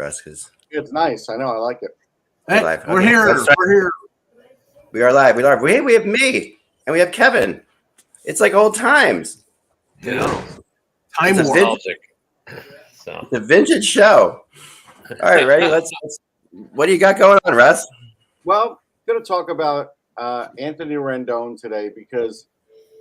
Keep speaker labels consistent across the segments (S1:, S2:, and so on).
S1: Russ, because
S2: it's nice. I know. I like it.
S3: Hey,
S1: live.
S3: We're
S1: Okay,
S3: here. We're here.
S1: We are live. We have me and we have Kevin. It's like old times.
S3: Yeah. Time
S1: It's a
S3: warp.
S1: It's a vintage show. All right, ready? Let's. What do you got going on, Russ?
S2: Well, I'm going to talk about Anthony Rendon today because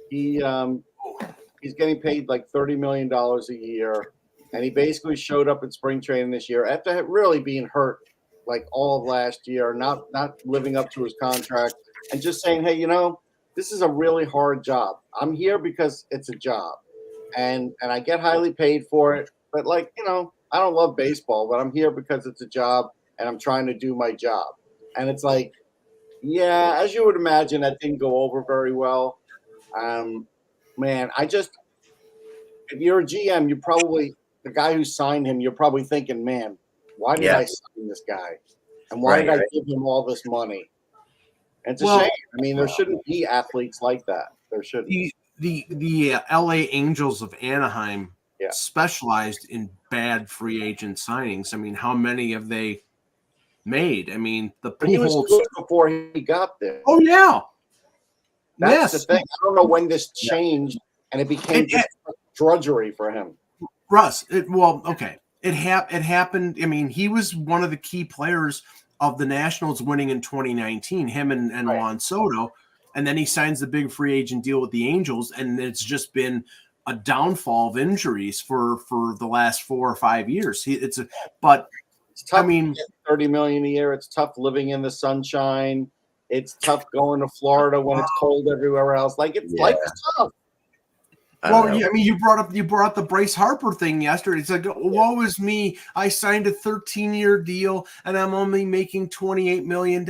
S2: he's getting paid like $30 million a year, and he basically showed up at spring training this year after really being hurt like all of last year, not living up to his contract, and just saying, hey, this is a really hard job. I'm here because it's a job, and I get highly paid for it. But I don't love baseball, but I'm here because it's a job, and I'm trying to do my job. And it's like, yeah, as you would imagine, that didn't go over very well. Man, if you're a GM, the guy who signed him, you're probably thinking, man, why did I sign this guy? And why did I give him all this money? And it's a shame. I mean, there shouldn't be athletes like that. There shouldn't.
S3: The LA Angels of Anaheim specialized in bad free agent signings. I mean, how many have they made? I mean,
S2: but he was good before he got there.
S3: Oh yeah,
S2: that's the thing. I don't know when this changed and it became just drudgery for him.
S3: Russ, it happened. I mean, he was one of the key players of the Nationals winning in 2019. Him and Juan Soto, and then he signs the big free agent deal with the Angels, and it's just been a downfall of injuries for the last 4 or 5 years. It's tough. I mean,
S2: $30 million a year. It's tough living in the sunshine. It's tough going to Florida when it's cold everywhere else. Life is tough.
S3: Well, I mean, you brought up the Bryce Harper thing yesterday. It's like, woe is me. I signed a 13-year deal and I'm only making $28 million.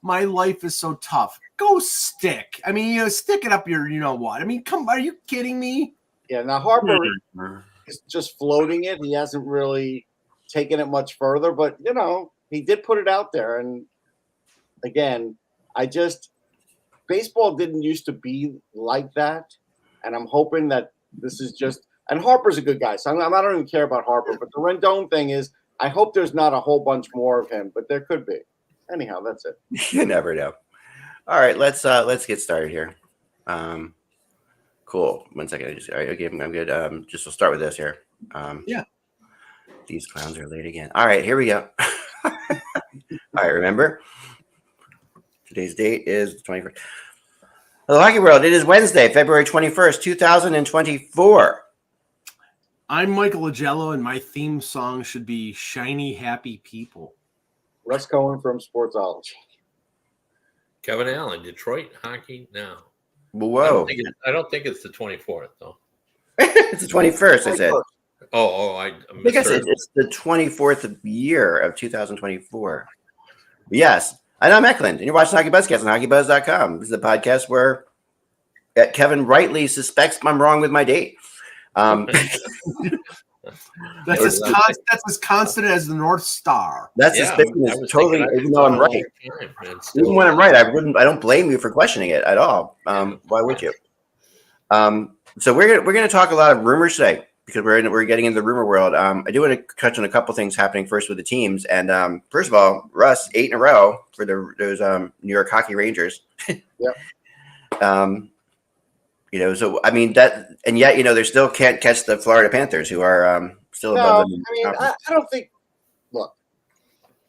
S3: My life is so tough. Go stick. I mean, stick it up your, what? I mean, are you kidding me?
S2: Yeah. Now Harper is just floating it. He hasn't really taken it much further, but he did put it out there. And again, baseball didn't used to be like that. And I'm hoping that this is just – and Harper's a good guy, so I don't even care about Harper. But the Rendon thing is I hope there's not a whole bunch more of him, but there could be. Anyhow, that's it.
S1: You never know. All right, let's get started here. Cool. 1 second. Okay, I'm good. Just we'll start with this here. These clowns are late again. All right, here we go. All right, remember? Today's date is the 21st. The Hockey World, it is Wednesday, February 21st, 2024.
S3: I'm Michael Agello, and my theme song should be Shiny Happy People.
S2: Russ Cohen from Sportsology.
S4: Kevin Allen, Detroit Hockey Now.
S1: Whoa.
S4: I don't think it's the 24th, though.
S1: It's the 21st, I said.
S4: I
S1: guess it's the 24th year of 2024. Yes. And I'm Eklund, and you're watching HockeyBuzzcast on HockeyBuzz.com. This is the podcast where Kevin rightly suspects I'm wrong with my date.
S3: That's as constant as the North Star.
S1: That suspicion is totally, even though I'm right. Even when I'm right, I don't blame you for questioning it at all. Why would you? So we're gonna talk a lot of rumors today, because we're getting into the rumor world. I do want to touch on a couple things happening first with the teams. And first of all, Russ, 8 in a row for those New York Hockey Rangers.
S2: Yep.
S1: So I mean that, and yet they still can't catch the Florida Panthers, who are still above them.
S2: I mean, I don't think. Look,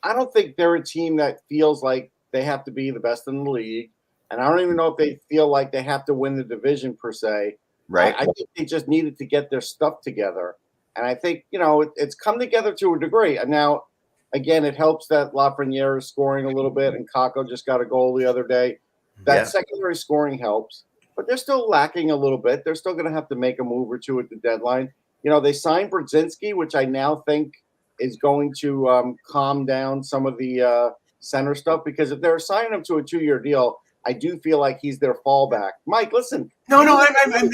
S2: I don't think they're a team that feels like they have to be the best in the league, and I don't even know if they feel like they have to win the division per se.
S1: Right.
S2: I think they just needed to get their stuff together. And I think, it's come together to a degree. And now, again, it helps that Lafreniere is scoring a little bit, and Kakko just got a goal the other day. That secondary scoring helps, but they're still lacking a little bit. They're still going to have to make a move or two at the deadline. They signed Brzezinski, which I now think is going to calm down some of the center stuff, because if they're signing him to a 2-year deal, I do feel like he's their fallback. Mike, listen.
S3: No, I'm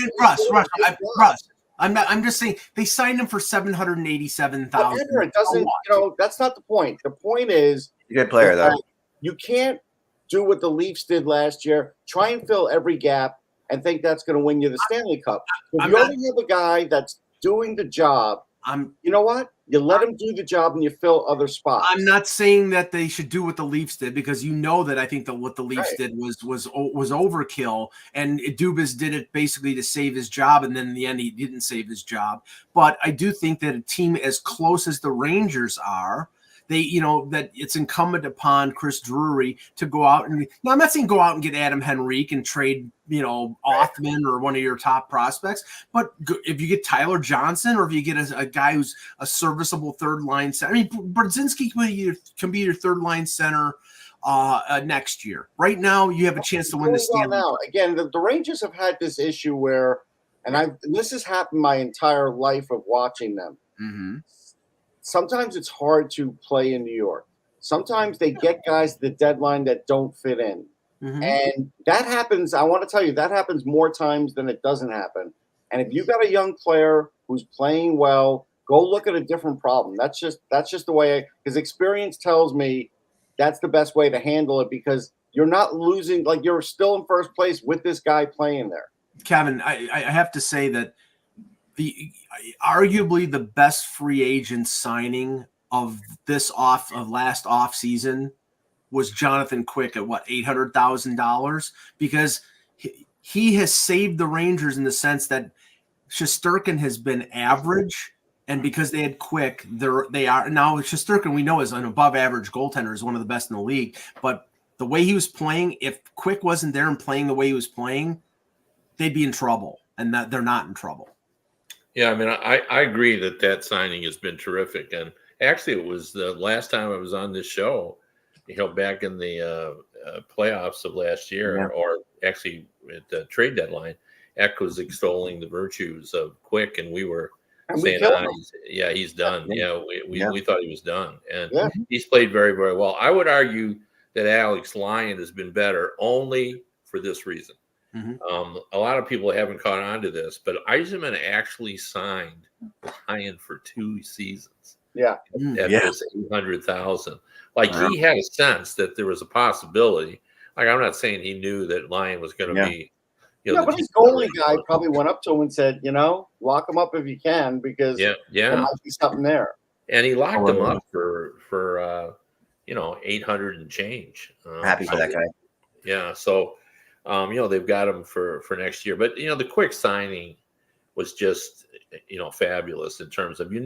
S3: Russ. I'm just saying they signed him for $787,000.
S2: It doesn't. That's not the point. The point is,
S1: you're a good player, though.
S2: You can't do what the Leafs did last year. Try and fill every gap and think that's going to win you the Stanley Cup. If you only have a guy that's doing the job, you know what? You let him do the job and you fill other spots.
S3: I'm not saying that they should do what the Leafs did, because you know that I think that what the Leafs did was overkill, and Dubas did it basically to save his job, and then in the end he didn't save his job. But I do think that a team as close as the Rangers are, that it's incumbent upon Chris Drury to go out and – now, I'm not saying go out and get Adam Henrique and trade, Othman or one of your top prospects, but if you get Tyler Johnson, or if you get a guy who's a serviceable third-line center – I mean, Brzezinski can be your third-line center next year. Right now, you have a chance to win the Stanley Cup.
S2: Again, the Rangers have had this issue where – and this has happened my entire life of watching them.
S3: Mm-hmm.
S2: Sometimes it's hard to play in New York. Sometimes they get guys at the deadline that don't fit in.
S3: Mm-hmm.
S2: And that happens, I want to tell you, that happens more times than it doesn't happen. And if you've got a young player who's playing well, go look at a different problem. That's just the way because experience tells me that's the best way to handle it, because you're not losing, like you're still in first place with this guy playing there.
S3: Kevin, I have to say that arguably the best free agent signing of last off season was Jonathan Quick at $800,000, because he has saved the Rangers in the sense that Shesterkin has been average, and because they had Quick, they are now Shesterkin, we know, is an above average goaltender, is one of the best in the league, but the way he was playing, if Quick wasn't there and playing the way he was playing, they'd be in trouble, and that they're not in trouble.
S4: Yeah, I mean, I agree that signing has been terrific. And actually, it was the last time I was on this show, back in the playoffs of last year, or actually at the trade deadline, Eck was extolling the virtues of Quick, and we were saying, he's done. We thought he was done. And he's played very, very well. I would argue that Alex Lyon has been better only for this reason. Mm-hmm. A lot of people haven't caught on to this, but Yzerman actually signed Lyon for 2 seasons.
S2: At
S4: this $800,000. Like he had a sense that there was a possibility. Like I'm not saying he knew that Lyon was going to be.
S2: But his goalie guy probably went up to him and said, lock him up if you can, because there might be something there.
S4: And he locked him up for 800 and change.
S1: Happy for that guy.
S4: Yeah, so. They've got him for next year, but the Quick signing was just fabulous in terms of you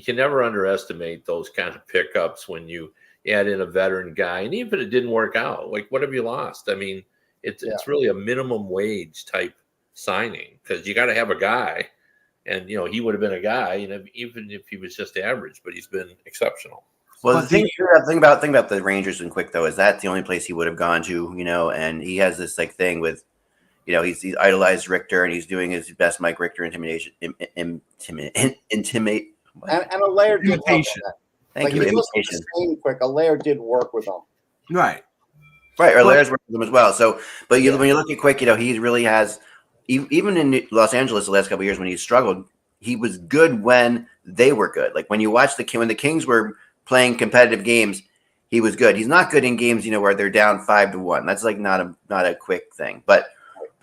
S4: can never underestimate those kind of pickups when you add in a veteran guy, and even if it didn't work out, like what have you lost? I mean, it's really a minimum wage type signing, because you got to have a guy, and he would have been a guy, even if he was just average, but he's been exceptional.
S1: Well, the thing about the Rangers and Quick, though, is that's the only place he would have gone to, and he has this thing with, he's idolized Richter, and he's doing his best Mike Richter intimidation.
S2: And Allaire did
S1: Thank you.
S2: Imitation. Quick. Allaire did work with him.
S3: Right.
S1: Allaire's worked with him as well. So, but when you look at Quick, he really has, even in Los Angeles the last couple of years when he struggled, he was good when they were good. Like when you watch when the Kings were playing competitive games, he was good. He's not good in games, where they're down 5-1. That's like not a Quick thing. But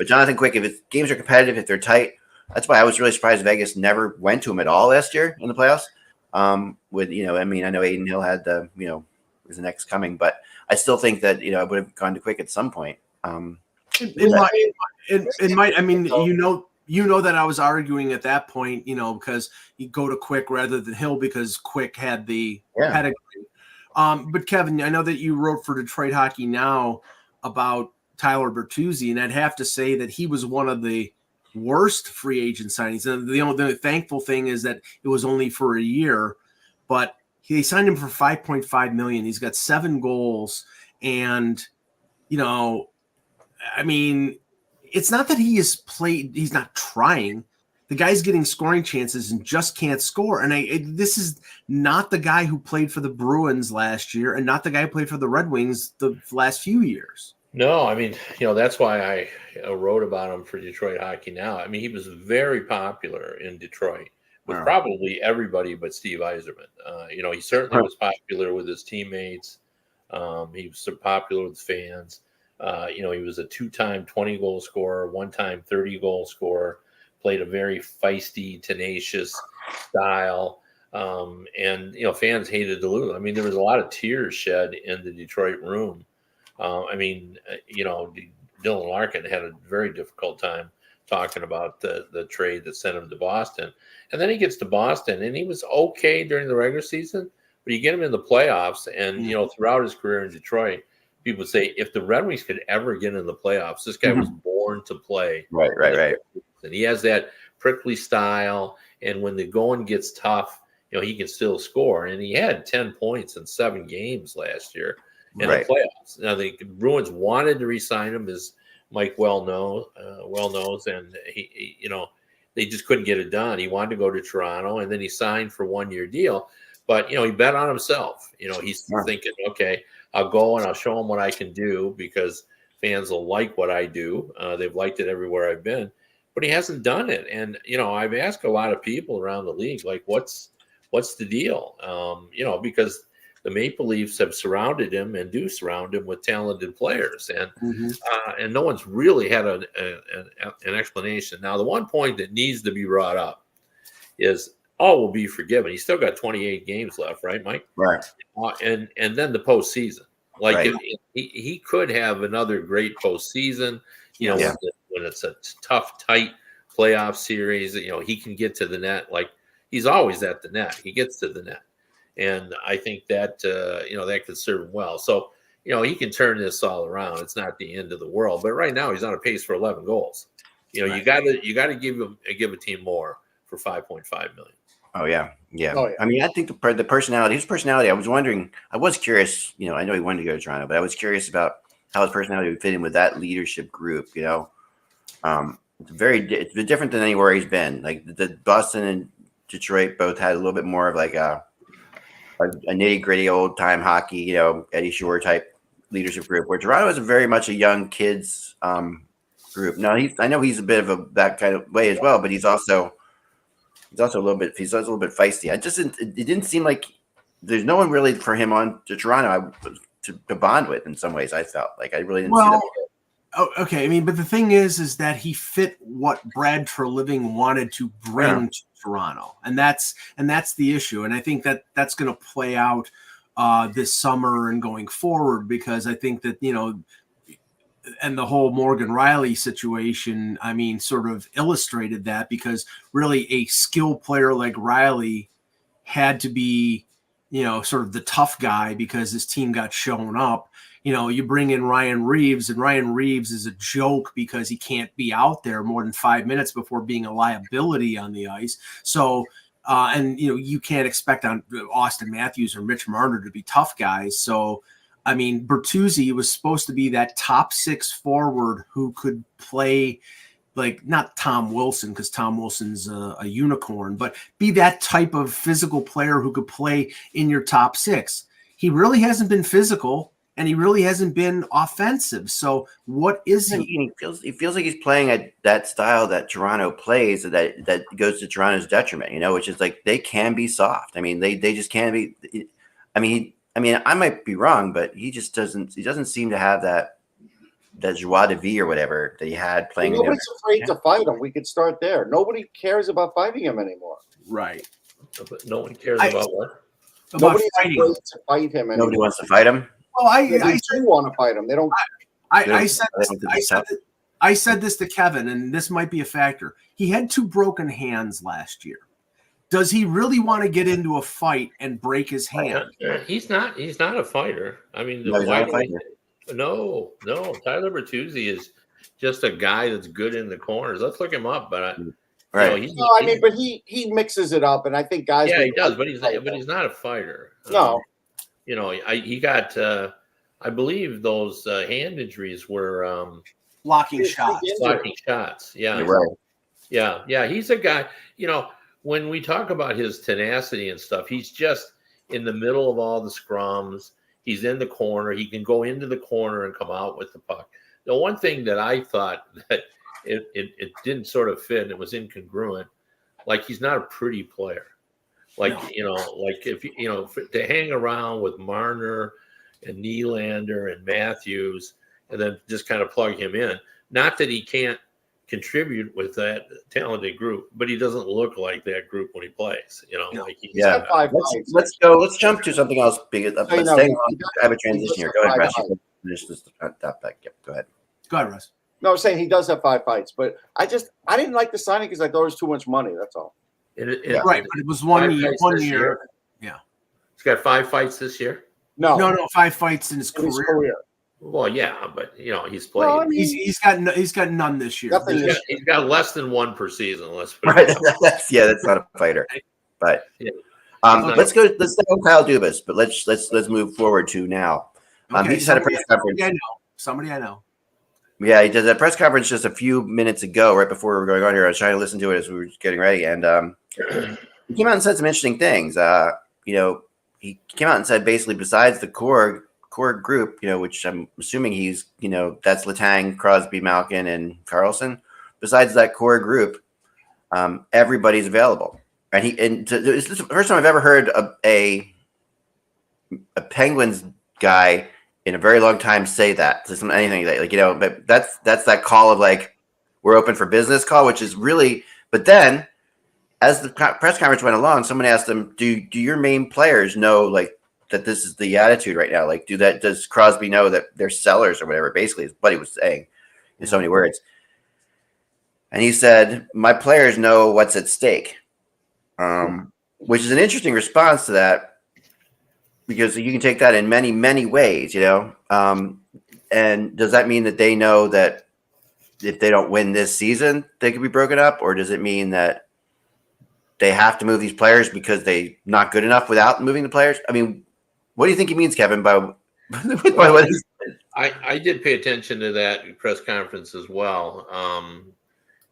S1: Jonathan Quick, if games are competitive, if they're tight, that's why I was really surprised Vegas never went to him at all last year in the playoffs. I know Aiden Hill had was the next coming, but I still think that I would have gone to Quick at some point.
S3: You know that I was arguing at that point, because you go to Quick rather than Hill because Quick had the pedigree. But Kevin, I know that you wrote for Detroit Hockey Now about Tyler Bertuzzi, and I'd have to say that he was one of the worst free agent signings. And the thankful thing is that it was only for a year, but he signed him for $5.5 million. He's got 7 goals, and it's not that he's not trying. The guy's getting scoring chances and just can't score. And this is not the guy who played for the Bruins last year, and not the guy who played for the Red Wings the last few years.
S4: No, that's why I wrote about him for Detroit Hockey Now. He was very popular in Detroit with probably everybody but Steve Yzerman. He certainly was popular with his teammates. He was so popular with fans. He was a 2-time 20-goal scorer, 1-time 30-goal scorer, played a very feisty, tenacious style. And fans hated to lose. I mean, there was a lot of tears shed in the Detroit room. Dylan Larkin had a very difficult time talking about the trade that sent him to Boston. And then he gets to Boston, and he was okay during the regular season, but you get him in the playoffs, and, throughout his career in Detroit, people would say if the Red Wings could ever get in the playoffs, this guy was born to play.
S1: Right.
S4: And he has that prickly style, and when the going gets tough, he can still score. And he had 10 points in 7 games last year in the playoffs. Now, the Bruins wanted to re-sign him, as Mike well knows, and he they just couldn't get it done. He wanted to go to Toronto, and then he signed for a 1-year deal. But, he bet on himself. He's thinking, okay, I'll go and I'll show them what I can do because fans will like what I do. They've liked it everywhere I've been. But he hasn't done it. And, I've asked a lot of people around the league, like, what's the deal? Because the Maple Leafs have surrounded him and do surround him with talented players. And no one's really had an explanation. Now, the one point that needs to be brought up is all will be forgiven. He's still got 28 games left, right, Mike?
S1: Right.
S4: And then the postseason. Like, he could have another great postseason, when it's a tough, tight playoff series, he can get to the net. Like, he's always at the net. He gets to the net. And I think that, that could serve him well. So, he can turn this all around. It's not the end of the world. But right now, he's on a pace for 11 goals. You got to give a team more for $5.5 million.
S1: Oh yeah. I mean, I think the personality, his personality. I was wondering. I was curious. I know he wanted to go to Toronto, but I was curious about how his personality would fit in with that leadership group. It's different than anywhere he's been. Like the Boston and Detroit both had a little bit more of like a nitty gritty old time hockey, Eddie Shore type leadership group. Where Toronto is very much a young kids group. Now I know he's a bit of that kind of way as well, but he's also a little bit feisty. It didn't seem like there's no one really for him on to Toronto to bond with in some ways. I felt like I really didn't see that.
S3: Oh, okay. I mean, but the thing is that he fit what Brad Treliving wanted to bring to Toronto, and that's the issue. And I think that's going to play out this summer and going forward, because I think that and the whole Morgan Riley situation, I mean, sort of illustrated that, because really a skill player like Riley had to be, sort of the tough guy because his team got shown up. You bring in Ryan Reeves, and Ryan Reeves is a joke because he can't be out there more than 5 minutes before being a liability on the ice. So, you can't expect on Austin Matthews or Mitch Marner to be tough guys. So, I mean, Bertuzzi was supposed to be that top 6 forward who could play, like, not Tom Wilson, because Tom Wilson's a unicorn, but be that type of physical player who could play in your top 6. He really hasn't been physical, and he really hasn't been offensive. So what is he?
S1: He feels like he's playing at that style that Toronto plays, that goes to Toronto's detriment, which is like they can be soft. I mean, they just can't be. I mean, I might be wrong, but he just doesn't seem to have that joie de vivre or whatever that he had playing.
S2: Nobody's afraid to fight him. We could start there. Nobody cares about fighting him anymore.
S3: Right.
S4: But no one cares about what?
S2: Nobody's afraid to fight him anymore.
S1: Nobody wants to fight him.
S3: Well, I
S2: want to fight him. They don't.
S3: I said this to Kevin, and this might be a factor. He had 2 broken hands last year. Does he really want to get into a fight and break his hand?
S4: He's not a fighter. I mean, no, Tyler Bertuzzi is just a guy that's good in the corners. Let's look him up. But
S2: but he mixes it up, and I think guys.
S4: Yeah, he does, but he's not a fighter.
S2: No.
S4: He got. I believe those hand injuries were
S3: blocking shots.
S1: You're
S4: Yeah,
S1: right.
S4: Yeah. He's a guy. When we talk about his tenacity and stuff, he's just in the middle of all the scrums. He's in the corner. He can go into the corner and come out with the puck. The one thing that I thought that it didn't sort of fit, and it was incongruent, like he's not a pretty player. Like, like if to hang around with Marner and Nylander and Matthews and then just kind of plug him in. Not that he can't contribute with that talented group, but he doesn't look like that group when he plays. Like he's
S1: Yeah. Let's go. Let's jump to something else because let's stay on. I have a transition here. Go ahead, Russ. Finish this back. Yep. Go ahead.
S3: Go ahead, Russ.
S2: No, I'm saying he does have 5 fights, but I didn't like the signing because I thought it was too much money. That's all.
S3: Right, but it was 1 year. 1 year. Yeah.
S4: He's got 5 fights this year.
S3: No, 5 fights in his career.
S4: Well, yeah, but he's played.
S3: Well, I mean, he's got none this year.
S4: He's got less than 1 per season. Let's put
S1: right. That's not a fighter. But let's go. Let's stay on Kyle Dubas, but let's move forward to now.
S3: Okay,
S1: he just had a press conference.
S3: Somebody I know.
S1: Yeah, he did a press conference just a few minutes ago, right before we were going on here. I was trying to listen to it as we were getting ready, and he came out and said some interesting things. He came out and said basically, besides the core group, which I'm assuming he's, that's Letang, Crosby, Malkin, and Carlson. Besides that core group, everybody's available. And it's the first time I've ever heard a Penguins guy in a very long time say that to anything but that's that call of like, we're open for business call, which is really. But then, as the press conference went along, someone asked him, "Do your main players know that this is the attitude right now? Does Crosby know that they're sellers or whatever?" Basically, is what he was saying in so many words. And he said, "My players know what's at stake," which is an interesting response to that. Because you can take that in many, many ways, and does that mean that they know that if they don't win this season, they could be broken up? Or does it mean that they have to move these players because they're not good enough without moving the players? I mean, what do you think he means, Kevin, by what he said?
S4: I did pay attention to that press conference as well.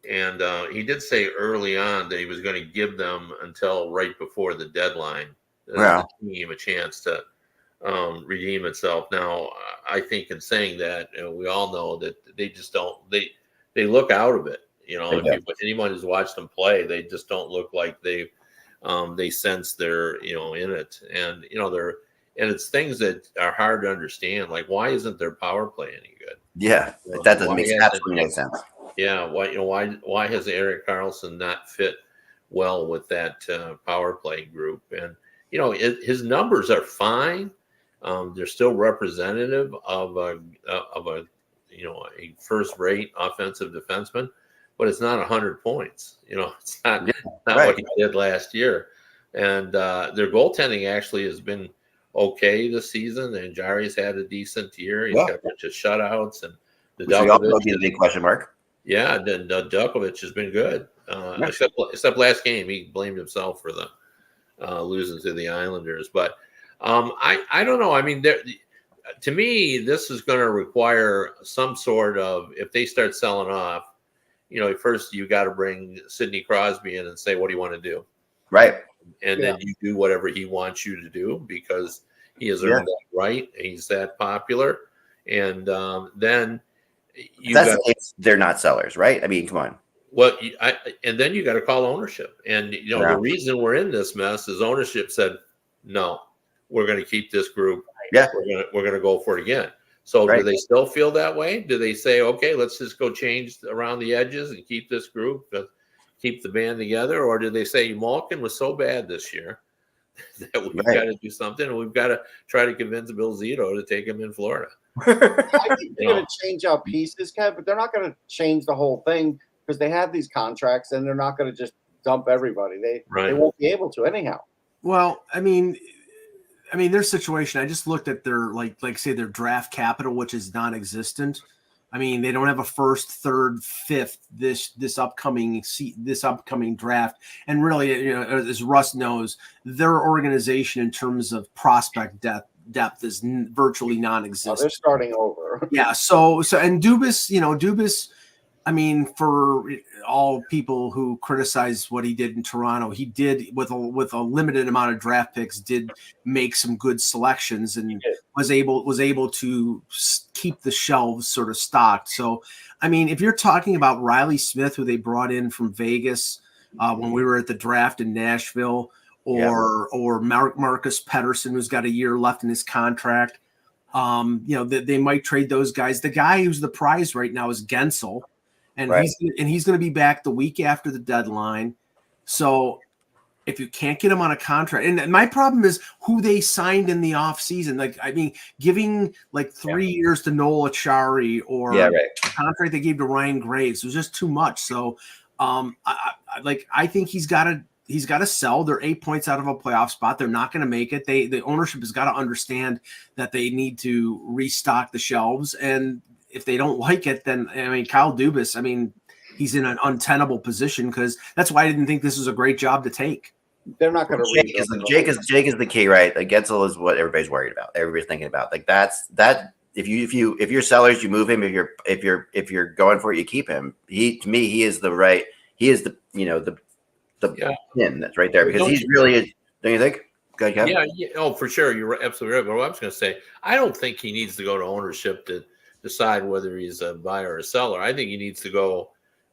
S4: And he did say early on that he was going to give them until right before the deadline. The team a chance to redeem itself. Now, I think in saying that, we all know that they just don't. They look out of it. If anyone who's watched them play, they just don't look like they sense they're in it, and it's things that are hard to understand. Like, why isn't their power play any good?
S1: Yeah, that doesn't make absolutely no sense.
S4: Yeah, why has Erik Karlsson not fit well with that power play group? And his numbers are fine. They're still representative of a first-rate offensive defenseman, but it's not 100 points. It's not what he did last year. And their goaltending actually has been okay this season. And Jari's had a decent year. He's got a bunch of shutouts, and the
S1: Duchovny be a big question mark.
S4: Yeah, the Duchovny has been good, except last game he blamed himself for the losing to the Islanders. But I don't know. I mean, to me, this is going to require some sort of, if they start selling off, first you got to bring Sidney Crosby in and say, what do you want to do?
S1: Right.
S4: And then you do whatever he wants you to do because he has earned that right. He's that popular. And then
S1: they're not sellers, right? I mean, come on.
S4: Well, and then you got to call ownership. And, the reason we're in this mess is ownership said, no, we're going to keep this group.
S1: Yeah.
S4: We're going to go for it again. So do they still feel that way? Do they say, okay, let's just go change around the edges and keep this group, keep the band together? Or do they say Malkin was so bad this year that we've got to do something and we've got to try to convince Bill Zito to take him in Florida?
S2: I think they're going to change out pieces, Kev, but they're not going to change the whole thing because they have these contracts and they're not going to just dump everybody. They won't be able to anyhow.
S3: Well, I mean, their situation, I just looked at their say their draft capital, which is non-existent. I mean, they don't have a first, third, fifth this upcoming draft. And really, as Russ knows, their organization in terms of prospect depth is virtually non-existent.
S2: They're starting over.
S3: Yeah. So and Dubas, I mean, for all people who criticize what he did in Toronto, he did with a limited amount of draft picks, did make some good selections and was able to keep the shelves sort of stocked. So, I mean, if you're talking about Riley Smith, who they brought in from Vegas when we were at the draft in Nashville, or Marcus Pettersson, who's got a year left in his contract, they might trade those guys. The guy who's the prize right now is Gensel. and he's going to be back the week after the deadline. So if you can't get him on a contract, and my problem is who they signed in the offseason. Like, I mean, giving like 3 years to Noel Achari or a contract they gave to Ryan Graves was just too much. So, I think he's got to sell. They're 8 points out of a playoff spot. They're not going to make it. The ownership has got to understand that they need to restock the shelves. And if they don't like it, then Kyle Dubas, he's in an untenable position, because that's why I didn't think this was a great job to take.
S2: They're not going
S1: to. Jake is the key, right? Like, Gensel is what everybody's worried about. Everybody's thinking about. Like, if you're sellers, you move him. If you're going for it, you keep him. He is the pin that's right there, because he's really. Don't you think? Go ahead, Kevin.
S4: Yeah. Oh, for sure. You're absolutely right. But what I was going to say, I don't think he needs to go to ownership to decide whether he's a buyer or a seller. I think he needs to go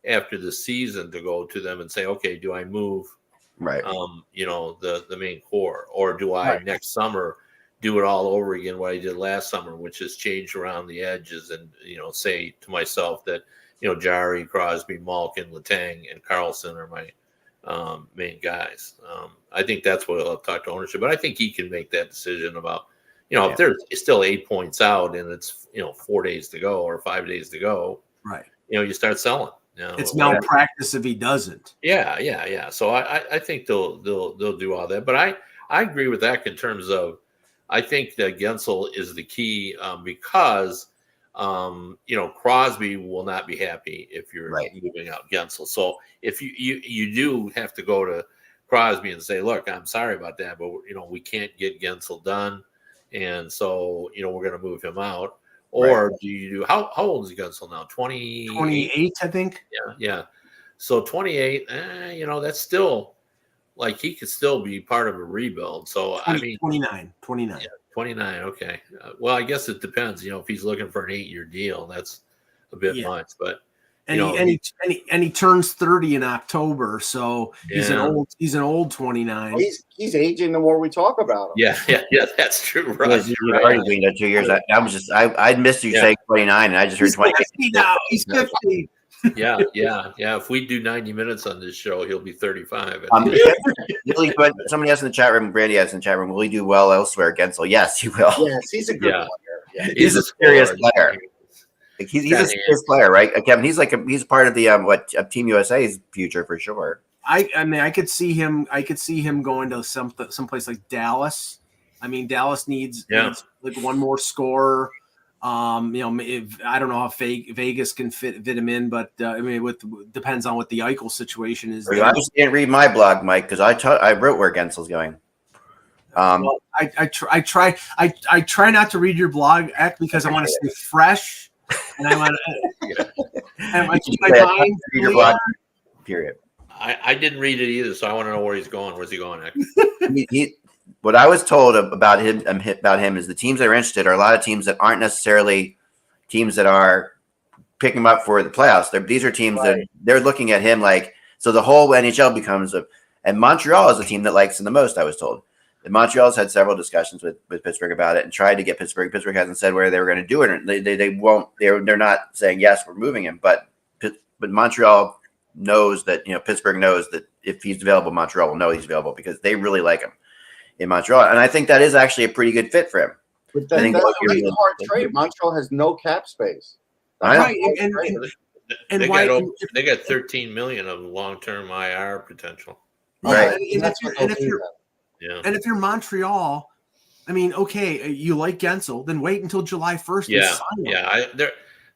S4: after the season to go to them and say, okay, do I move the main core, or do I next summer do it all over again, what I did last summer, which is change around the edges and, say to myself that, Jari, Crosby, Malkin, Letang, and Carlson are my main guys. I think that's what I'll talk to ownership, but I think he can make that decision about, if there's still 8 points out and it's, 4 days to go or 5 days to go,
S3: right.
S4: You start selling.
S3: It's malpractice if he doesn't.
S4: Yeah. So I think they'll do all that, but I agree with that in terms of, I think that Gensel is the key because Crosby will not be happy if you're moving out Gensel. So if you do have to go to Crosby and say, look, I'm sorry about that, but we can't get Gensel done, and so we're going to move him out. Or do you do how old is Gensel now?
S3: 28, I think.
S4: Yeah. So 28, that's still like he could still be part of a rebuild. So
S3: 29.
S4: Yeah, 29. Okay. Well, I guess it depends. If he's looking for an 8-year deal, that's a bit much. But
S3: he turns 30 in October, so he's an old 29.
S2: He's aging the more we talk about him.
S4: Yeah, that's true. Right.
S1: You've already been there 2 years. I missed you saying 29, and I just heard 28.
S3: Now he's 50.
S4: Yeah. If we do 90 minutes on this show, he'll be 35.
S1: Somebody asked in the chat room, Brandy asked in the chat room, will he do well elsewhere, Gensel? Yes, he will.
S2: Yes, he's a good player.
S1: Yeah. He's a serious player. He's a serious player, right? Kevin, he's part of the Team USA's future for sure.
S3: I could see him going to someplace like Dallas. Dallas needs like one more scorer. If I don't know if Vegas can fit him in, but depends on what the Eichel situation is.
S1: I just didn't read my blog, Mike, because I wrote where Gensel's going.
S3: I try not to read your blog, because I want to stay fresh. And I want to keep my mind clear.
S1: Period.
S4: I didn't read it either, so I want to know where he's going. Where's he going?
S1: What I was told about him is the teams that are interested are a lot of teams that aren't necessarily teams that are picking him up for the playoffs. These are teams that they're looking at him like, so the whole NHL becomes and Montreal is the team that likes him the most, I was told. And Montreal's had several discussions with Pittsburgh about it and tried to get Pittsburgh. Pittsburgh hasn't said where they were going to do it. They won't. They're not saying yes, we're moving him. But Montreal knows that Pittsburgh knows that if he's available, Montreal will know he's available because they really like him in Montreal. And I think that is actually a pretty good fit for him.
S2: But that's a hard trade. Montreal has no cap space.
S3: Right,
S4: they got $13 million of long-term IR potential.
S1: Right,
S3: and if you're Montreal, you like Gensel, then wait until July 1st.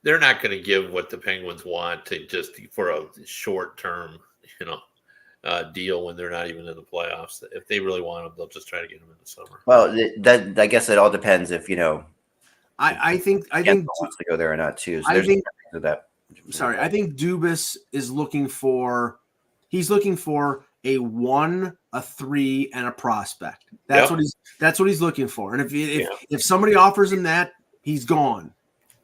S4: They're not going to give what the Penguins want for a short-term, deal when they're not even in the playoffs. If they really want him, they'll just try to get him in the summer.
S1: Well, I guess it all depends if
S3: I think
S1: wants to go there or not too. So I think
S3: Dubas is looking for a 1, a 3, and a prospect. That's what he's looking for. And if somebody offers him that, he's gone.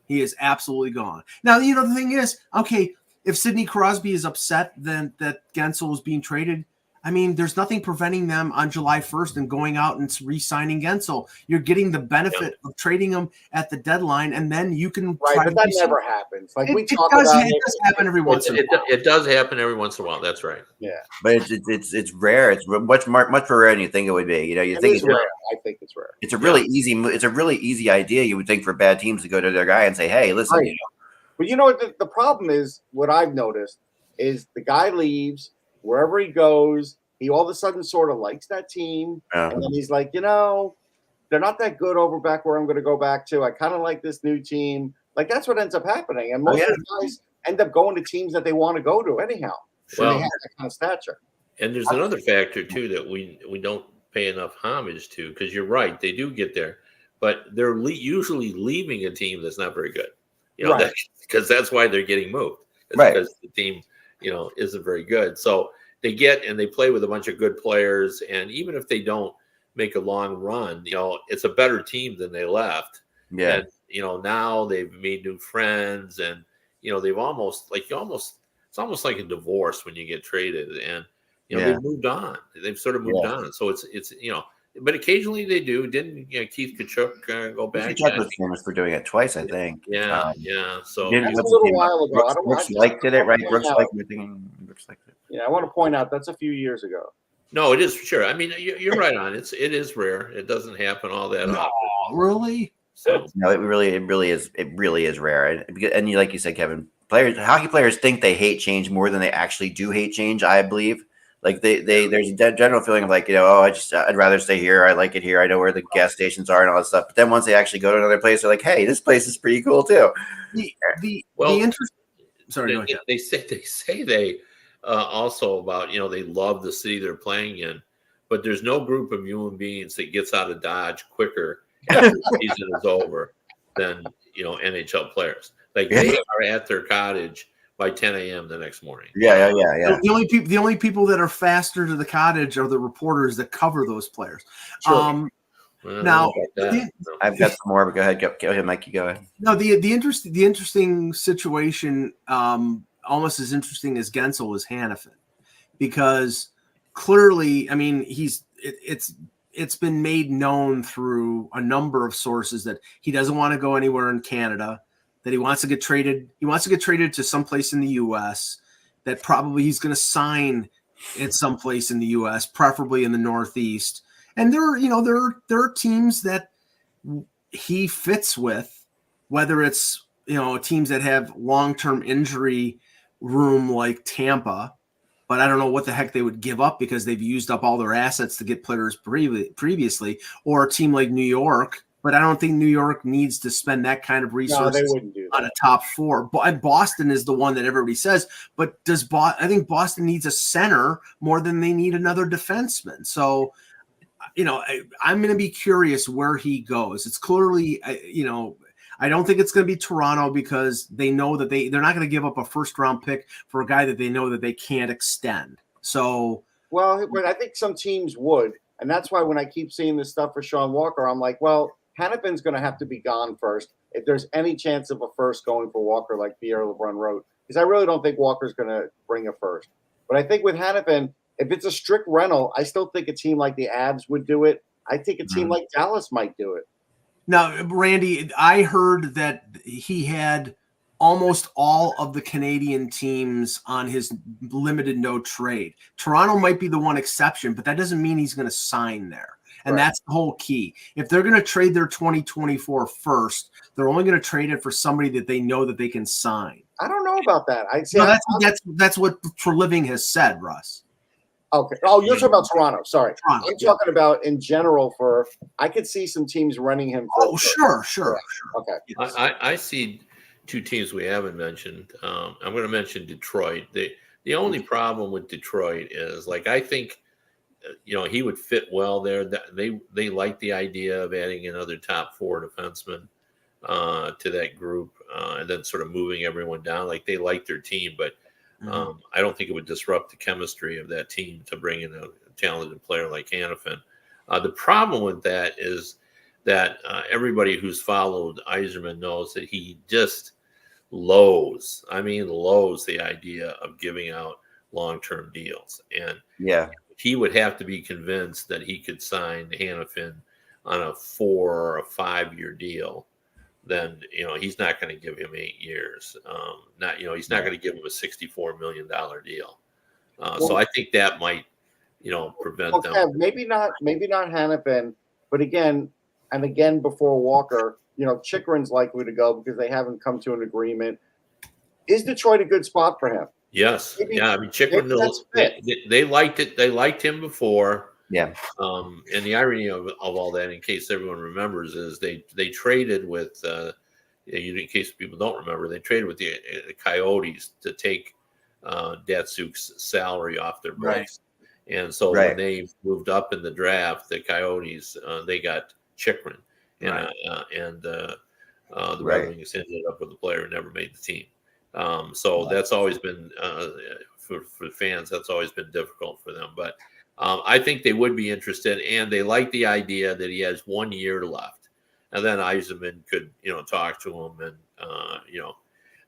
S3: He is absolutely gone. Now, the thing is, okay, if Sidney Crosby is upset then that Gensel is being traded, I mean, there's nothing preventing them on July 1st and going out and re-signing Gensel. You're getting the benefit of trading him at the deadline, and then you can
S2: right. But that never happens. Like we talk about
S3: it does happen every once in a while.
S4: It does happen every once in a while. That's right.
S2: Yeah,
S1: but it's rare. It's much more rare than you think it would be. You know, you think it's
S2: rare. I think it's rare.
S1: It's a really easy. It's a really easy idea. You would think for bad teams to go to their guy and say, "Hey, listen."
S2: Right.
S1: You know.
S2: But you know what? The problem is what I've noticed is the guy leaves wherever he goes. He all of a sudden sort of likes that team, and then he's like, you know, they're not that good over back where I'm going to go back to. I kind of like this new team. Like that's what ends up happening, and most of the guys end up going to teams that they want to go to anyhow. Well, they have that kind of stature.
S4: And there's another factor too that we don't pay enough homage to, because you're right, they do get there, but they're usually leaving a team that's not very good. You know, because that's why they're getting moved. It's because the team, you know, isn't very good. So they get and they play with a bunch of good players, and even if they don't make a long run, you know, it's a better team than they left.
S1: Yeah.
S4: And, you know, now they've made new friends, and, you know, they've it's almost like a divorce when you get traded, and, you know, they've moved on. They've sort of moved on. So it's, you know, but occasionally they do. Didn't Keith Kachuk go back?
S1: Kachuk was famous for doing it twice, I think.
S4: Yeah. So
S2: that's a little while ago.
S1: Brooks liked it, right? Brooks liked it.
S2: Yeah, I want to point out that's a few years ago.
S4: No, it is sure. I mean, you're right on. It is rare. It doesn't happen all that often.
S3: Really?
S4: So
S1: no, it really is rare. And you, like you said, Kevin, hockey players think they hate change more than they actually do hate change. I believe. Like there's a general feeling of like, you know, oh, I'd rather stay here. I like it here. I know where the gas stations are and all that stuff. But then once they actually go to another place, they're like, hey, this place is pretty cool too.
S3: The interest. Sorry,
S4: they say they also about, you know, they love the city they're playing in, but there's no group of human beings that gets out of Dodge quicker after the season is over than, you know, NHL players. Like they are at their cottage by 10 a.m. the next morning.
S1: Yeah.
S3: The only people that are faster to the cottage are the reporters that cover those players.
S2: Sure.
S3: Now,
S1: I've got some more, but go ahead, Mike. You go ahead.
S3: No, the interesting situation, almost as interesting as Gensel is Hannafin, because clearly, I mean, it's been made known through a number of sources that he doesn't want to go anywhere in Canada, that he wants to get traded. He wants to get traded to someplace in the U.S. that probably he's going to sign at someplace in the U.S., preferably in the Northeast. And there are teams that he fits with, whether it's, you know, teams that have long-term injury room like Tampa, but I don't know what the heck they would give up because they've used up all their assets to get players previously, or a team like New York. But I don't think New York needs to spend that kind of resources on a top four. And Boston is the one that everybody says. But I think Boston needs a center more than they need another defenseman. So, you know, I'm going to be curious where he goes. It's clearly, you know, I don't think it's going to be Toronto because they know that they're not going to give up a first-round pick for a guy that they know that they can't extend. So,
S2: well, but I think some teams would. And that's why when I keep seeing this stuff for Sean Walker, I'm like, well, Hannafin's going to have to be gone first if there's any chance of a first going for Walker, like Pierre LeBrun wrote, because I really don't think Walker's going to bring a first. But I think with Hannafin, if it's a strict rental, I still think a team like the Avs would do it. I think a team like Dallas might do it.
S3: Now, Randy, I heard that he had almost all of the Canadian teams on his limited no trade. Toronto might be the one exception, but that doesn't mean he's going to sign there. And that's the whole key. If they're going to trade their 2024 first, they're only going to trade it for somebody that they know that they can sign.
S2: I don't know about that.
S3: That's what Treliving has said, Russ.
S2: Okay. Oh, you're talking about Toronto. Sorry. I'm talking about in general I could see some teams running him.
S3: Sure.
S2: Okay.
S4: Yes. I see two teams we haven't mentioned. I'm going to mention Detroit. The only problem with Detroit is, like, I think, you know, he would fit well there. They like the idea of adding another top four defenseman to that group and then sort of moving everyone down. Like, they like their team, but I don't think it would disrupt the chemistry of that team to bring in a talented player like Hannafin. The problem with that is that everybody who's followed Yzerman knows that he just loathes the idea of giving out long-term deals. And he would have to be convinced that he could sign Hannafin on a 4 or a 5 year deal. Then he's not going to give him 8 years. He's not going to give him a $64 million deal. So I think that might prevent them.
S2: Kev, maybe not Hannafin, but again before Walker, Chikrin's likely to go because they haven't come to an agreement. Is Detroit a good spot for him?
S4: Yes. I mean, Chikrin, they liked it. They liked him before.
S1: Yeah.
S4: And the irony of all that, in case everyone remembers, is they traded with, in case people don't remember, they traded with the Coyotes to take Datsuk's salary off their books. Right. And so when they moved up in the draft, the Coyotes, they got Chikrin. And the Red Wings ended up with a player who never made the team. So that's always been, for fans, that's always been difficult for them. But I think they would be interested, and they like the idea that he has 1 year left. And then Yzerman could, talk to him and,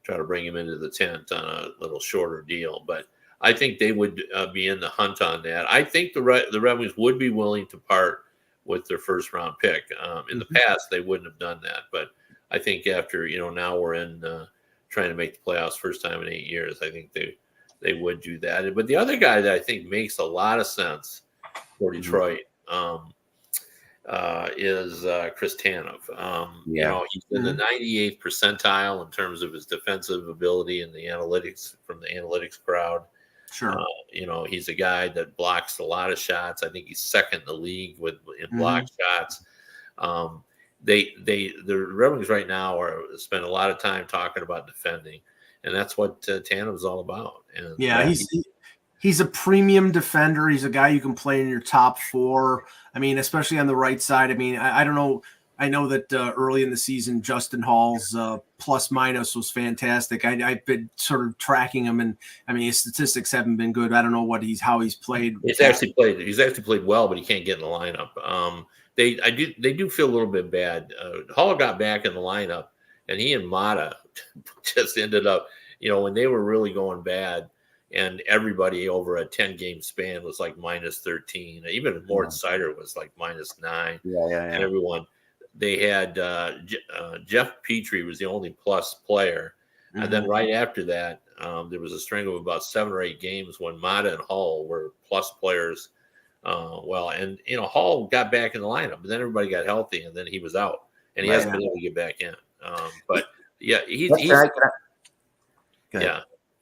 S4: try to bring him into the tent on a little shorter deal. But I think they would be in the hunt on that. I think the Red Wings would be willing to part with their first round pick. In the past, they wouldn't have done that. But I think after, now we're in trying to make the playoffs first time in 8 years, I think they would do that. But the other guy that I think makes a lot of sense for Detroit is Chris Tanev. He's in the 98th percentile in terms of his defensive ability and the analytics from the analytics crowd.
S3: Sure.
S4: He's a guy that blocks a lot of shots. I think he's second in the league in block shots. The Red Wings right now spend a lot of time talking about defending, and that's what Tanev's all about. And
S3: he's a premium defender. He's a guy you can play in your top 4. I mean, especially on the right side. I mean, I don't know. I know that early in the season, Justin Hall's plus minus was fantastic. I've been sort of tracking him, and I mean, his statistics haven't been good. I don't know how he's played.
S4: He's actually played well, but he can't get in the lineup. They do feel a little bit bad. Hall got back in the lineup, and he and Mata just ended up, when they were really going bad, and everybody over a 10-game span was like minus 13. Even Mort Sider was like minus 9. And everyone. They had Jeff Petrie was the only plus player. And then right after that, there was a string of about 7 or 8 games when Mata and Hall were plus players. Hall got back in the lineup, but then everybody got healthy, and then he was out, and he hasn't been able to get back in.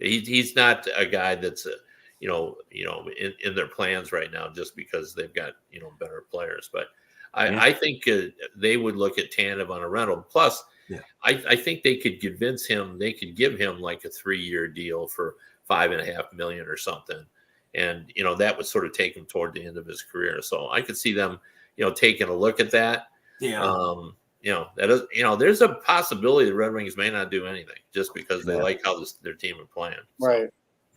S4: He's not a guy that's in their plans right now just because they've got better players. But I think they would look at Tanev on a rental. Plus, I think they could convince him. They could give him like a 3-year deal for $5.5 million or something. And, that would sort of take him toward the end of his career. So I could see them, taking a look at that. There's a possibility the Red Wings may not do anything just because they like how their team are playing. So.
S2: Right.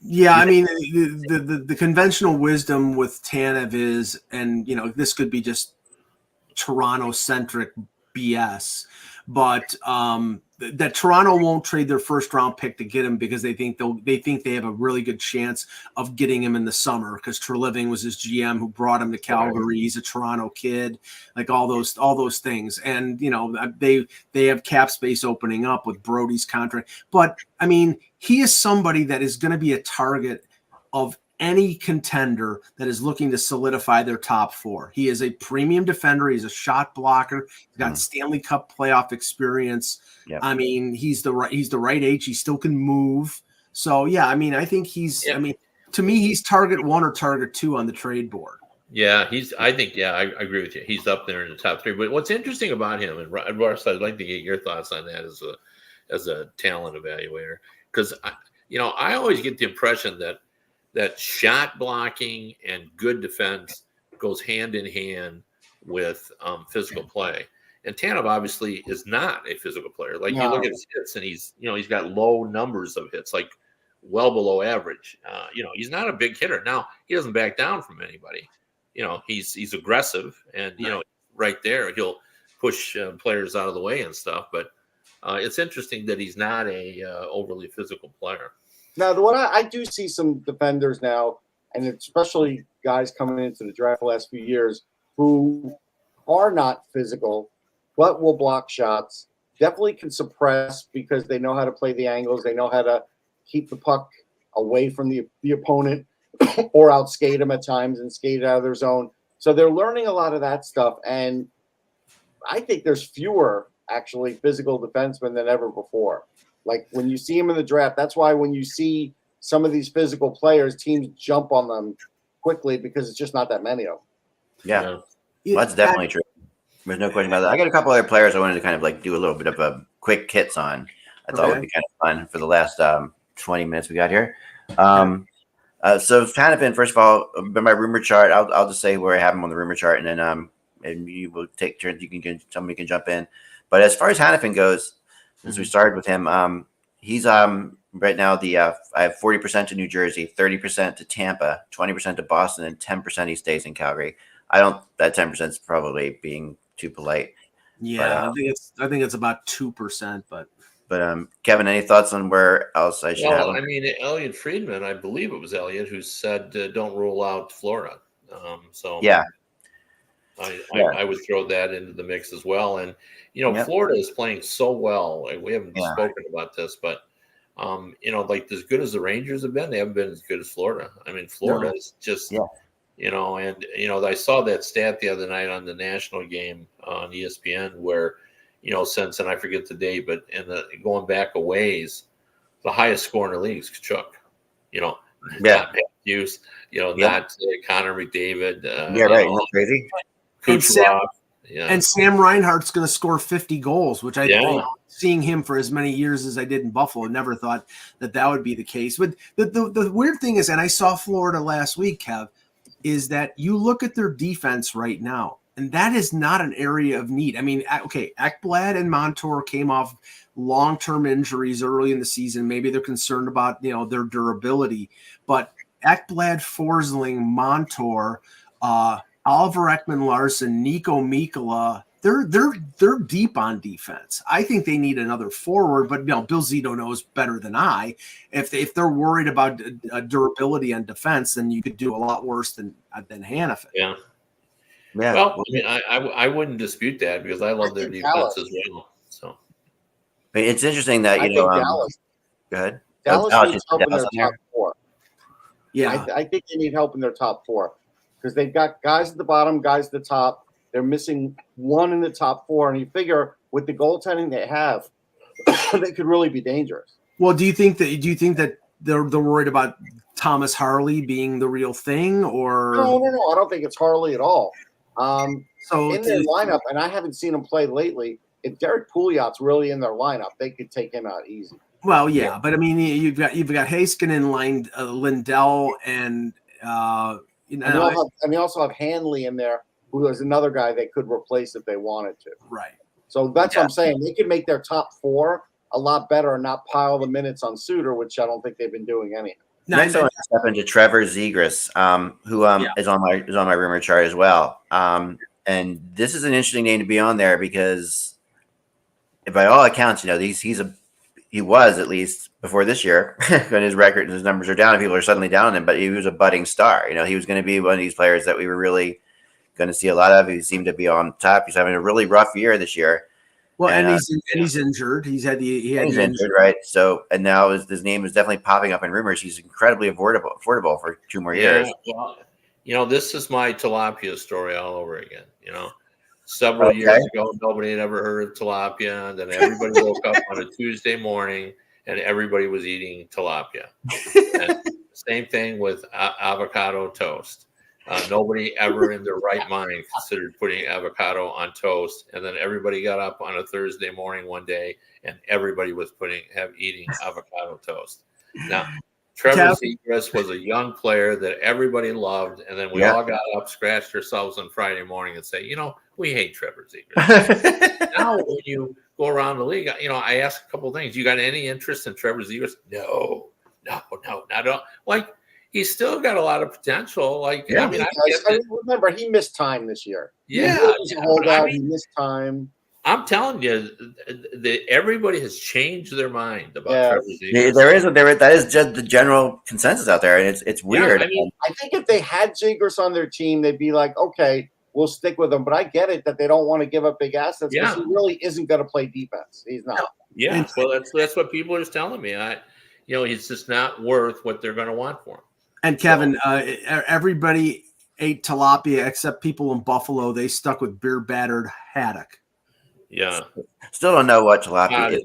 S3: Yeah, I mean, the conventional wisdom with Tanev is, and, this could be just Toronto-centric BS, but that Toronto won't trade their first-round pick to get him because they think they have a really good chance of getting him in the summer because Treliving was his GM who brought him to Calgary. He's a Toronto kid, like all those things, and they have cap space opening up with Brody's contract. But I mean, he is somebody that is going to be a target of any contender that is looking to solidify their top 4. He is a premium defender. He's a shot blocker. He's got Stanley Cup playoff experience. Yep. I mean, he's the right age. He still can move. So yeah, I mean, I think I mean, to me, he's target 1 or target 2 on the trade board.
S4: Yeah, I agree with you. He's up there in the top 3. But what's interesting about him, and Russ, I'd like to get your thoughts on that as a talent evaluator, because I always get the impression that shot blocking and good defense goes hand in hand with physical play. And Tanev obviously is not a physical player. Like you look at his hits, and he's got low numbers of hits, like well below average. He's not a big hitter. Now he doesn't back down from anybody. He's aggressive, and right there he'll push players out of the way and stuff. But it's interesting that he's not a overly physical player.
S2: Now, I do see some defenders now, and especially guys coming into the draft the last few years who are not physical, but will block shots. Definitely can suppress because they know how to play the angles. They know how to keep the puck away from the opponent or outskate them at times and skate it out of their zone. So they're learning a lot of that stuff. And I think there's fewer actually physical defensemen than ever before. Like when you see them in the draft, that's why when you see some of these physical players, teams jump on them quickly because it's just not that many of them.
S1: Yeah. Well, that's definitely true. There's no question about that. I got a couple other players I wanted to kind of like do a little bit of a quick hits on. I thought would be kind of fun for the last 20 minutes we got here. So Hanifin, first of all, by my rumor chart, I'll just say where I have him on the rumor chart, and then and you will take turns. Somebody can jump in. But as far as Hanifin goes, since we started with him, he's right now I have 40% to New Jersey, 30% to Tampa, 20% to Boston, and 10% he stays in Calgary. That 10% is probably being too polite.
S3: Yeah, but, I think it's about 2%, but
S1: Kevin, any thoughts on where else I should have him?
S4: I mean, Elliot Friedman, I believe it was Elliot who said don't rule out Florida. I would throw that into the mix as well. And Florida is playing so well. Like, we haven't spoken about this, but like as good as the Rangers have been, they haven't been as good as Florida. I mean, Florida is just I saw that stat the other night on the national game on ESPN where, since, and I forget the date, but going back a ways, the highest score in the league is Kachuk. Not Matthews, not Connor McDavid.
S1: Right. Isn't that crazy?
S3: And Sam Reinhart's going to score 50 goals, which I think, seeing him for as many years as I did in Buffalo, never thought that would be the case. But the weird thing is, and I saw Florida last week, Kev, is that you look at their defense right now, and that is not an area of need. I mean, okay, Ekblad and Montour came off long-term injuries early in the season. Maybe they're concerned about, their durability. But Ekblad, Forsling, Montour, Oliver Ekman-Larsson, Nico Mikkola, they're deep on defense. I think they need another forward, but Bill Zito knows better than I. If they're worried about durability on defense, then you could do a lot worse than Hanifin.
S4: Yeah. Well, I mean, I wouldn't dispute that because I love their defense as well. So
S1: it's interesting that
S2: Dallas.
S1: Go ahead.
S2: Dallas needs help in their top four.
S3: Yeah,
S2: I think they need help in their top four because they've got guys at the bottom, guys at the top. They're missing one in the top four, and you figure with the goaltending they have, they could really be dangerous.
S3: Well, do you think that they're worried about Thomas Harley being the real thing, or
S2: no? I don't think it's Harley at all.
S3: So
S2: in their lineup, and I haven't seen them play lately. If Derek Pouliot's really in their lineup, they could take him out easy.
S3: Well, yeah, but I mean, you've got Heiskanen, Lindell, and
S2: and they also have Hanley in there, who is another guy they could replace if they wanted to.
S3: Right.
S2: So that's what I'm saying. They could make their top four a lot better and not pile the minutes on Suter, which I don't think they've been doing anything.
S1: Next, I want to step into Trevor Zegras, who is on my rumor chart as well. And this is an interesting name to be on there because, by all accounts, he was, at least before this year, when his record and his numbers are down, and people are suddenly down on him. But he was a budding star. He was going to be one of these players that we were really going to see a lot of. He seemed to be on top. He's having a really rough year this year.
S3: Well, and he's injured. He's injured,
S1: right? So, and now his name is definitely popping up in rumors. He's incredibly affordable for 2 more years.
S4: Well, this is my tilapia story all over again. Several years ago, nobody had ever heard of tilapia. And then everybody woke up on a Tuesday morning and everybody was eating tilapia. And same thing with avocado toast. Nobody ever in their right mind considered putting avocado on toast. And then everybody got up on a Thursday morning one day and everybody was eating avocado toast. Now, Trevor Zegras was a young player that everybody loved. And then we all got up, scratched ourselves on Friday morning and say, we hate Trevor Zegras. Now, when you go around the league, I ask a couple of things. You got any interest in Trevor Zegras? No, not at all. Like, he's still got a lot of potential. I
S2: remember he missed time this year.
S4: Yeah,
S2: he missed time.
S4: I'm telling you, everybody has changed their mind about Trevor Zegras.
S1: That is just the general consensus out there, and it's weird.
S4: I mean,
S2: I think if they had Zegras on their team, they'd be like, okay, we'll stick with him. But I get it that they don't want to give up big assets because he really isn't going to play defense. He's not.
S4: Yeah, well, that's what people are just telling me. He's just not worth what they're going to want for him.
S3: And Kevin, everybody ate tilapia except people in Buffalo. They stuck with beer battered haddock.
S4: Yeah.
S1: Still don't know what tilapia is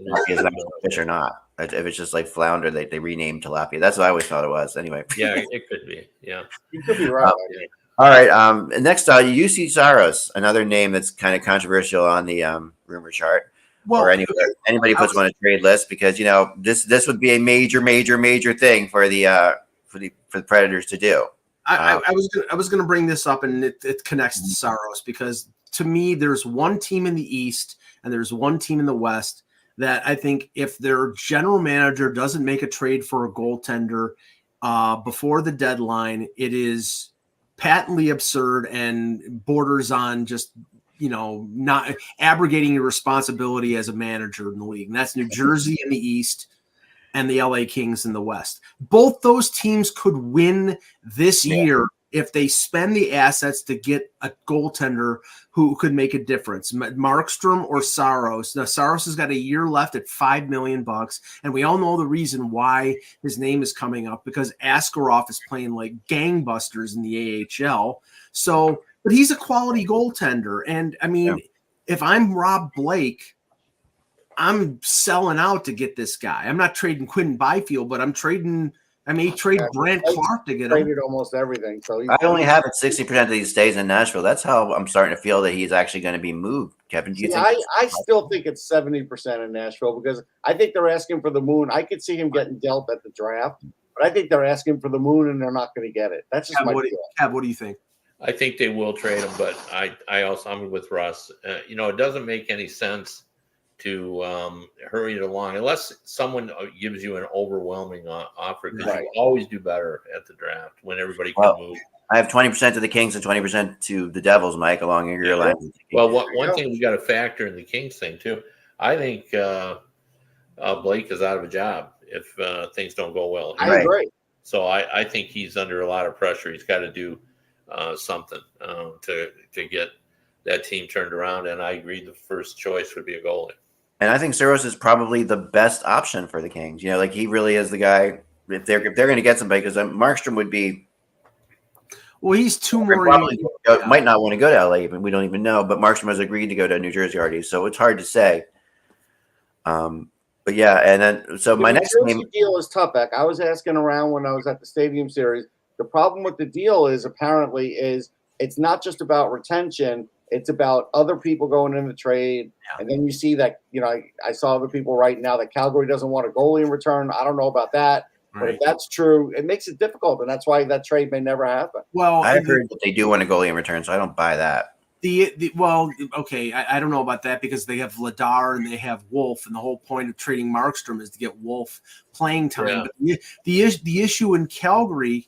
S1: fish or not. If it's just like flounder, they renamed tilapia. That's what I always thought it was. Anyway.
S4: Yeah, it could be. Yeah.
S2: You could be right.
S1: All right. Next, UC Saros, another name that's kind of controversial on the rumor chart. Well, or anybody puts him on a trade list because this would be a major thing for the Predators to do.
S3: I was going to bring this up, and it connects to Saros because to me, there's one team in the East and there's one team in the West that I think if their general manager doesn't make a trade for a goaltender before the deadline, it is patently absurd and borders on just not abrogating your responsibility as a manager in the league. And that's New Jersey in the East and the LA Kings in the West. Both those teams could win this year if they spend the assets to get a goaltender who could make a difference. Markstrom or Saros. Now, Saros has got a year left at $5 million, and we all know the reason why his name is coming up because Askarov is playing like gangbusters in the AHL. So, but he's a quality goaltender. And I mean, if I'm Rob Blake, I'm selling out to get this guy. I'm not trading Quentin Byfield, but I may trade Brant Clark to get him.
S2: Traded almost everything. So
S1: I only have it 60% of these stays in Nashville. That's how I'm starting to feel that he's actually going to be moved. Kevin, do you think?
S2: I still think it's 70% in Nashville because I think they're asking for the moon. I could see him getting dealt at the draft, but I think they're asking for the moon and they're not going to get it. That's just my feeling.
S3: Kev, what do you think?
S4: I think they will trade him, but I'm with Russ. It doesn't make any sense to hurry it along unless someone gives you an overwhelming offer because you always do better at the draft when everybody can move.
S1: I have 20% to the Kings and 20% to the Devils, Mike, along your line.
S4: Well, one thing we got to factor in the Kings thing too. I think Blake is out of a job if things don't go well.
S2: I agree.
S4: So I think he's under a lot of pressure. He's got to do something to get that team turned around. And I agree the first choice would be a goalie.
S1: And I think Saros is probably the best option for the Kings. He really is the guy. If they're going to get somebody, because Markstrom would be.
S3: Well, he's two more.
S1: Might not want to go to LA, even we don't even know. But Markstrom has agreed to go to New Jersey already, so it's hard to say. But yeah, and then my next
S2: deal is tough. I was asking around when I was at the Stadium Series. The problem with the deal is it's not just about retention. It's about other people going in the trade. Yeah. And then you see that, I saw other people right now that Calgary doesn't want a goalie in return. I don't know about that. Right. But if that's true, it makes it difficult. And that's why that trade may never happen.
S3: Well,
S1: I heard that they do want a goalie in return, so I don't buy that.
S3: I don't know about that because they have Vladar and they have Wolf. And the whole point of trading Markstrom is to get Wolf playing time. Yeah. But the issue in Calgary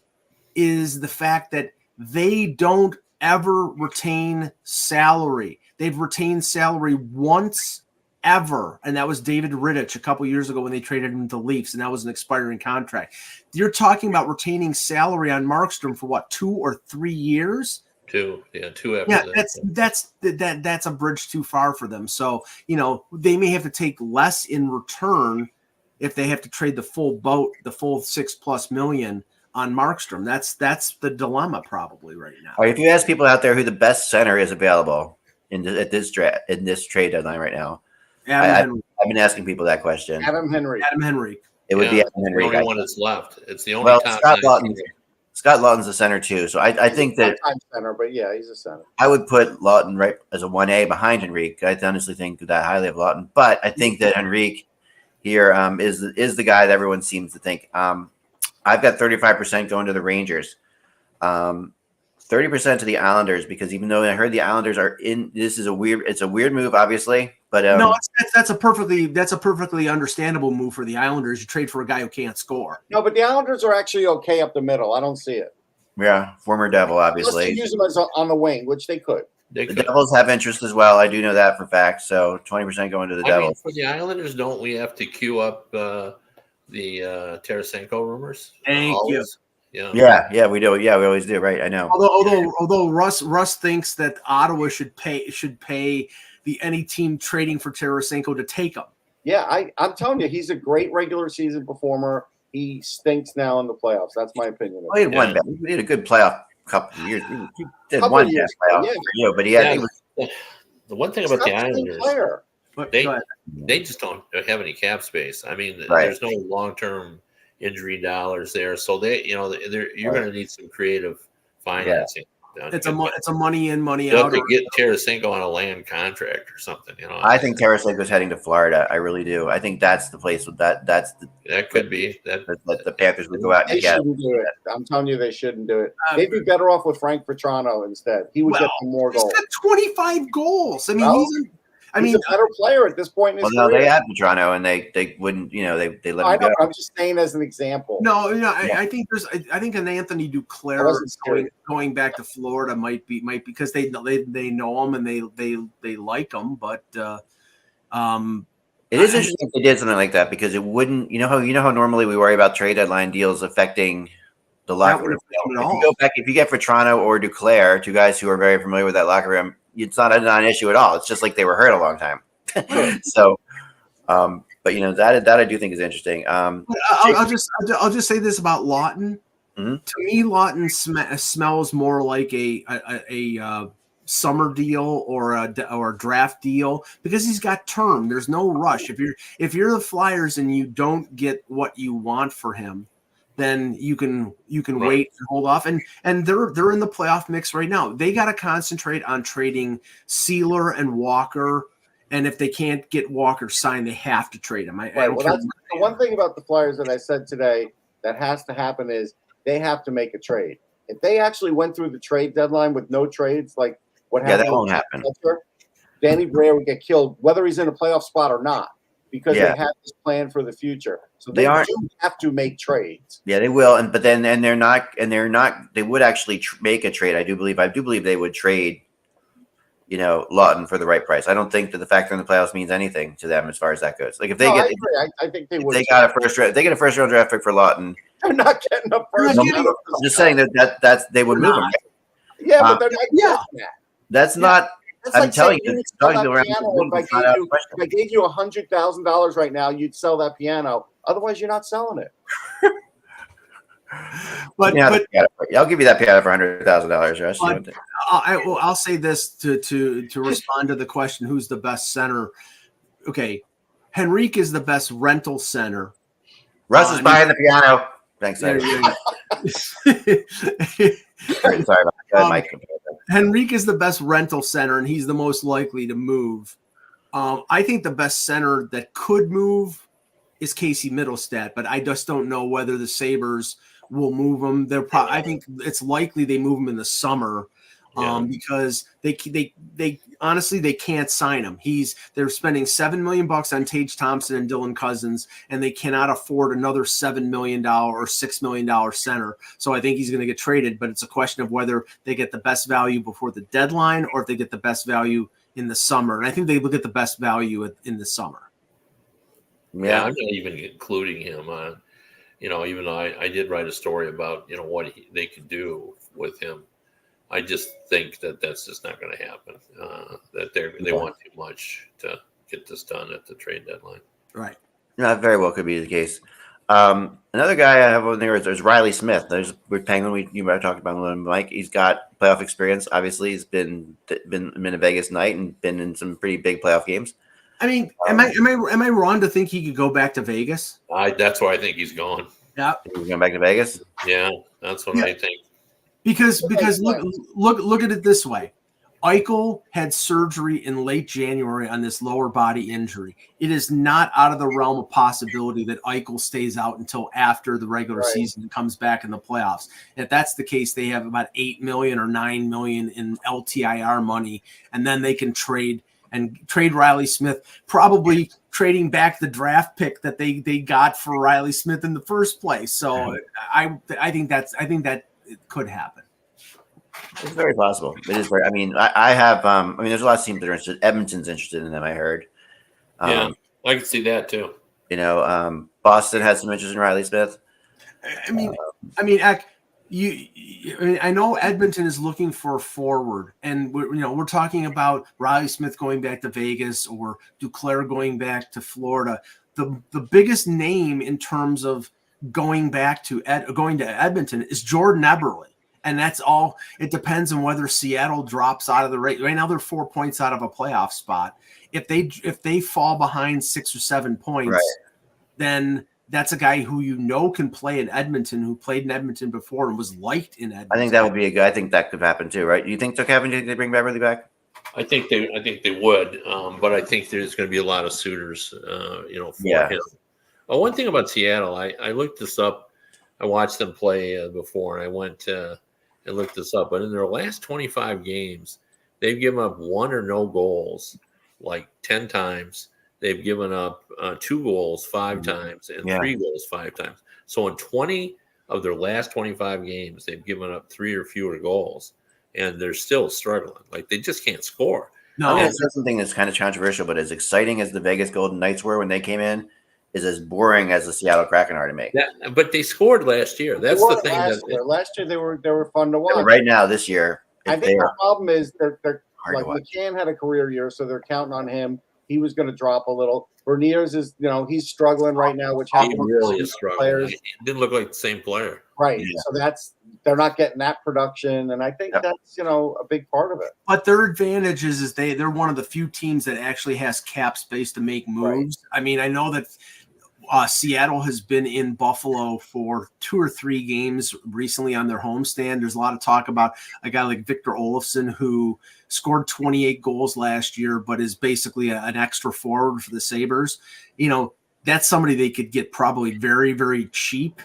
S3: is the fact that they don't ever retain salary. They've retained salary once ever, and that was David Rittich a couple years ago when they traded him to the Leafs, and that was an expiring contract. You're talking about retaining salary on Markstrom for what, 2 or 3 years?
S4: 2 after
S3: that's a bridge too far for them. So they may have to take less in return if they have to trade the full $6+ million on Markstrom. That's the dilemma probably right now.
S1: If you ask people out there who the best center is available in this trade deadline right now, I've been asking people that question.
S2: Adam Henry.
S1: It would be Adam Henry.
S4: The only one that's left. It's the only
S1: Scott Lawton's a center too. So I think that
S2: center, but yeah, he's a center.
S1: I would put Lawton right as a 1A behind Henrique. I honestly think that highly of Lawton, but I think that Henrique here is the guy that everyone seems to think. I've got 35% going to the Rangers, 30% to the Islanders, because even though I heard the Islanders are in, it's a weird move, obviously, but
S3: no, that's a perfectly understandable move for the Islanders. You trade for a guy who can't score.
S2: No, but the Islanders are actually okay up the middle. I don't see it.
S1: Yeah, former Devil, obviously.
S2: Unless they use him as on the wing, which they could.
S1: The Devils have interest as well. I do know that for fact. So 20% going to the Devils.
S4: For the Islanders, don't we have to queue up the Tarasenko rumors?
S3: Thank you.
S1: Yeah, we do. Yeah, we always do. Right, I know.
S3: Although Russ thinks that Ottawa should pay any team trading for Tarasenko to take him.
S2: Yeah, I'm telling you, he's a great regular season performer. He stinks now in the playoffs. That's my opinion.
S1: He had one. He had a good playoff couple of years. He did one playoff for you, but he was.
S4: The one thing about the Islanders, they just don't have any cap space. I mean, there's no long-term injury dollars there, so you're going to need some creative financing.
S3: It's a money in, money
S4: you
S3: out.
S4: Have to get Tarasenko on a land contract or something.
S1: I think Tarasenko's heading to Florida. I really do. I think that's the place with that.
S4: That could be that
S1: the Panthers would go out and get.
S2: Do it. I'm telling you, they shouldn't do it. They'd be better off with Frank Vetrano instead. He would get some more goals.
S3: He's got 25 goals. I mean,
S2: he's a better player at this point in his career.
S1: No, they had Vetrano, and they wouldn't. They let him go.
S2: I'm just saying as an example.
S3: No, I think an Anthony Duclair going back to Florida might be because they know him and they like him, but
S1: it is interesting if they did something like that because it wouldn't. You know how normally we worry about trade deadline deals affecting the locker room. If you get Vetrano or Duclair, two guys who are very familiar with that locker room, it's not an issue at all. It's just like they were hurt a long time. So, but that I do think is interesting.
S3: I'll just say this about Lawton.
S1: Mm-hmm.
S3: To me, Lawton smells more like a summer deal or a draft deal because he's got term. There's no rush. If you're the Flyers and you don't get what you want for him, then you can wait and hold off. And they're in the playoff mix right now. They got to concentrate on trading Sealer and Walker. And if they can't get Walker signed, they have to trade him.
S2: The one thing about the Flyers that I said today that has to happen is they have to make a trade. If they actually went through the trade deadline with no trades, like what happened,
S1: that won't happen.
S2: Danny Briere would get killed, whether he's in a playoff spot or not, because they have this plan for the future. So they do have to make trades. Yeah,
S1: they will, but they're not. They would actually make a trade. I do believe they would trade. Lawton for the right price. I don't think that the fact they're in the playoffs means anything to them as far as that goes. Like if they
S2: I agree. I think they would.
S1: They got a first round draft pick for Lawton.
S2: They're not getting a first.
S1: I'm just saying that they would move him.
S2: Yeah, but they're not getting that.
S1: That's not.
S2: That's
S1: I'm
S2: like
S1: telling you,
S2: if I gave you $100,000 right now, you'd sell that piano. Otherwise, you're not selling it.
S1: But I'll give you that piano for $100,000.
S3: I'll say this to respond to the question: who's the best center? Okay, Henrique is the best rental center.
S1: Russ is buying the piano. Thanks. Sorry about that, Mike.
S3: Henrique is the best rental center, and he's the most likely to move. I think the best center that could move is Casey Middlestat, but I just don't know whether the Sabres will move him. I think it's likely they move him in the summer because they honestly they can't sign him. They're spending $7 million on Tage Thompson and Dylan Cousins, and they cannot afford another $7 million or $6 million center. So I think he's going to get traded, but it's a question of whether they get the best value before the deadline or if they get the best value in the summer. And I think they look at the best value in the summer.
S4: Yeah, I'm not even including him on. Even though I did write a story about what they could do with him. I just think that that's just not going to happen. That they want too much to get this done at the trade deadline.
S3: Right.
S1: That very well could be the case. Another guy I have on there is Riley Smith. With Penguin. You might have talked about him, Mike. He's got playoff experience. Obviously, he's been in a Vegas night and been in some pretty big playoff games.
S3: I mean, am I wrong to think he could go back to Vegas?
S4: That's why I think he's going.
S3: Yeah,
S1: he's going back to Vegas.
S4: Yeah, that's what I think.
S3: Because look at it this way. Eichel had surgery in late January on this lower body injury. It is not out of the realm of possibility that Eichel stays out until after the regular season and comes back in the playoffs. If that's the case, they have about $8 million or $9 million in LTIR money, and then they can trade Riley Smith, probably trading back the draft pick that they got for Riley Smith in the first place. So I think that it could happen.
S1: It's very possible. It is very. I mean, I have. I mean, there's a lot of teams that are interested. Edmonton's interested in them. I heard.
S4: Yeah, I can see that too.
S1: Boston has some interest in Riley Smith.
S3: I mean, Eck, I know Edmonton is looking for a forward, and we're talking about Riley Smith going back to Vegas or Duclair going back to Florida. The biggest name in terms of going to Edmonton is Jordan Eberle. And that's all. It depends on whether Seattle drops out of the race. Right now, they're 4 points out of a playoff spot. If they fall behind 6 or 7 points, then that's a guy who can play in Edmonton, who played in Edmonton before and was liked in Edmonton.
S1: I think that would be I think that could happen too, right? You think so, Kevin? Do you think they bring Beverly back?
S4: I think they would, but I think there's going to be a lot of suitors, for him. Well, one thing about Seattle, I looked this up. I watched them play before, and I went and looked this up. But in their last 25 games, they've given up 1 or no goals like 10 times. They've given up 2 goals 5 times and 3 goals 5 times. So in 20 of their last 25 games, they've given up 3 or fewer goals, and they're still struggling. Like, they just can't score.
S1: No, it's something that's kind of controversial, but as exciting as the Vegas Golden Knights were when they came in, is as boring as the Seattle Kraken are to make.
S4: But they scored last year. That's the thing.
S2: Last year they were fun to watch.
S1: Right now, this year,
S2: I think the problem is they're like McCann had a career year, so they're counting on him. He was going to drop a little. Berniers is, he's struggling right now, which happens.
S4: He really is struggling. Players. He didn't look like the same player.
S2: Right. Yeah. So they're not getting that production, and I think that's a big part of it.
S3: But their advantage is they're one of the few teams that actually has cap space to make moves. Right. I mean, I know that Seattle has been in Buffalo for 2 or 3 games recently on their homestand. There's a lot of talk about a guy like Victor Olofsson, who scored 28 goals last year, but is basically an extra forward for the Sabres. That's somebody they could get probably very, very cheap,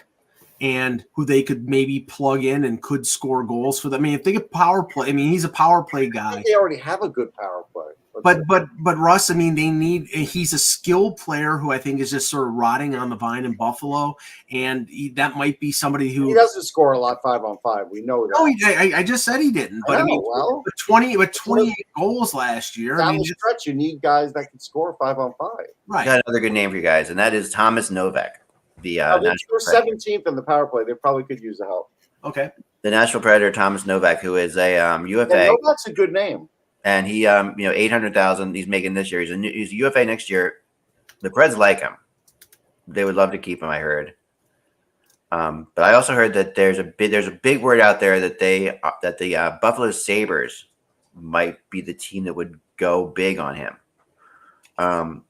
S3: and who they could maybe plug in and could score goals for them. I mean, if they get power play, he's a power play guy.
S2: I think they already have a good power play.
S3: But Russ, he's a skilled player who I think is just sort of rotting on the vine in Buffalo, and that might be somebody who
S2: he doesn't score a lot 5-on-5. We know that.
S3: No, I just said he didn't. But but 28 goals last year.
S2: Down the stretch, you need guys that can score 5-on-5.
S3: Right.
S1: I got another good name for you guys, and that is Thomas Novak.
S2: They're 17th in the power play. They probably could use the help.
S3: Okay.
S1: The Nashville Predator, Thomas Novak, who is a UFA.
S2: Yeah, Novak's a good name.
S1: And he, $800,000 he's making this year. He's a UFA next year. The Preds like him. They would love to keep him, I heard. But I also heard that there's a big word out there that the Buffalo Sabres might be the team that would go big on him. And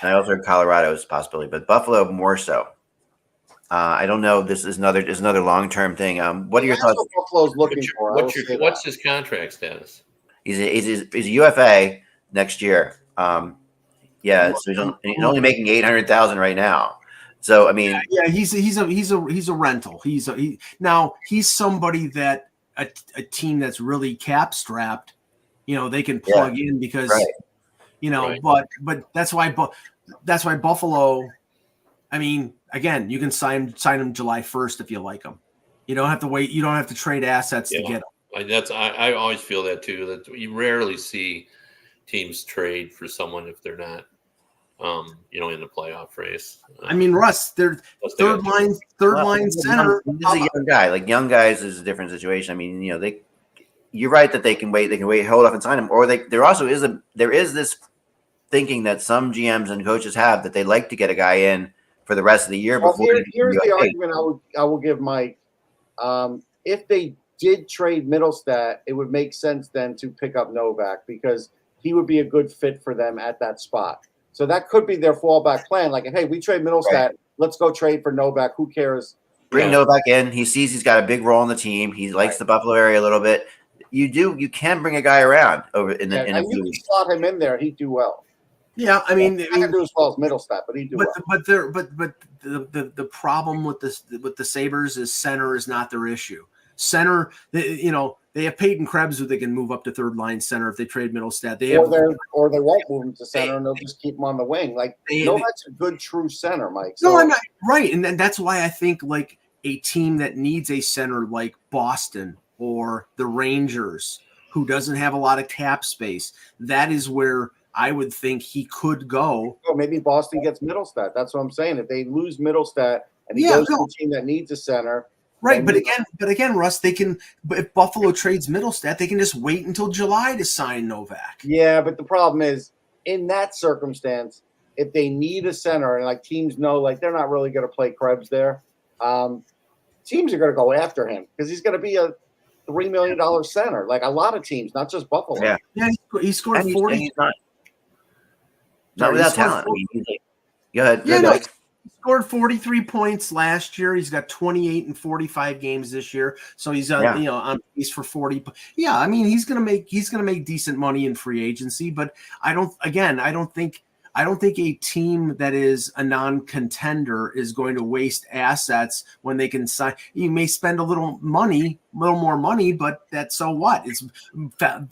S1: I also heard Colorado is a possibility, but Buffalo more so. I don't know. This is another long-term thing. What are your thoughts?
S2: What Buffalo's looking for.
S4: What's his contract status?
S1: He's a UFA next year. So he's only making $800,000 right now. So
S3: he's a rental. He's somebody that a team that's really cap strapped, they can plug in because but that's why Buffalo. Again, you can sign him July 1st if you like him. You don't have to wait. You don't have to trade assets to get him.
S4: I always feel that too. That you rarely see teams trade for someone if they're not, in the playoff race.
S3: Russ, they're third line center.
S1: He's a young guy. Like young guys is a different situation. You're right that they can wait. They can wait, hold off, and sign him. Or there also is this thinking that some GMs and coaches have that they like to get a guy in for the rest of the year.
S2: Well, here's the argument I will give Mike. If they did trade Middlestat, it would make sense then to pick up Novak because he would be a good fit for them at that spot. So that could be their fallback plan. Like, hey, we trade Middlestat, let's go trade for Novak. Who cares?
S1: Bring Novak in. He sees he's got a big role on the team. He likes the Buffalo area a little bit. You can bring a guy around over in the.
S2: And you can slot him in there. He'd do well.
S3: Yeah,
S2: I can do as well as Middlestat, but he'd do well.
S3: But the problem with the Sabres is center is not their issue. Center, they have Peyton Krebs who they can move up to third line center if they trade Middlestat. Or they won't move him to center and they'll just keep him on the wing. Like that's a good true center, Mike. So, no, I'm not right, and then that's why I think like a team that needs a center like Boston or the Rangers, who doesn't have a lot of cap space, that is where I would think he could go.
S2: Oh, maybe Boston gets Middlestat. That's what I'm saying. If they lose Middlestat and he goes to a team that needs a center.
S3: Right, but again, Russ, they can. If Buffalo trades Middlestat, they can just wait until July to sign Novak.
S2: Yeah, but the problem is, in that circumstance, if they need a center and like teams know like they're not really going to play Krebs there, teams are going to go after him because he's going to be a $3 million center. Like a lot of teams, not just Buffalo.
S3: Yeah, he scored 40.
S1: He's not without talent. Go ahead.
S3: He scored 43 points last year. He's got 28 and 45 games this year, so he's on pace for 40. Yeah, I mean he's gonna make decent money in free agency, but I don't think a team that is a non-contender is going to waste assets when they can sign. You may spend a little more money, but that's so what? It's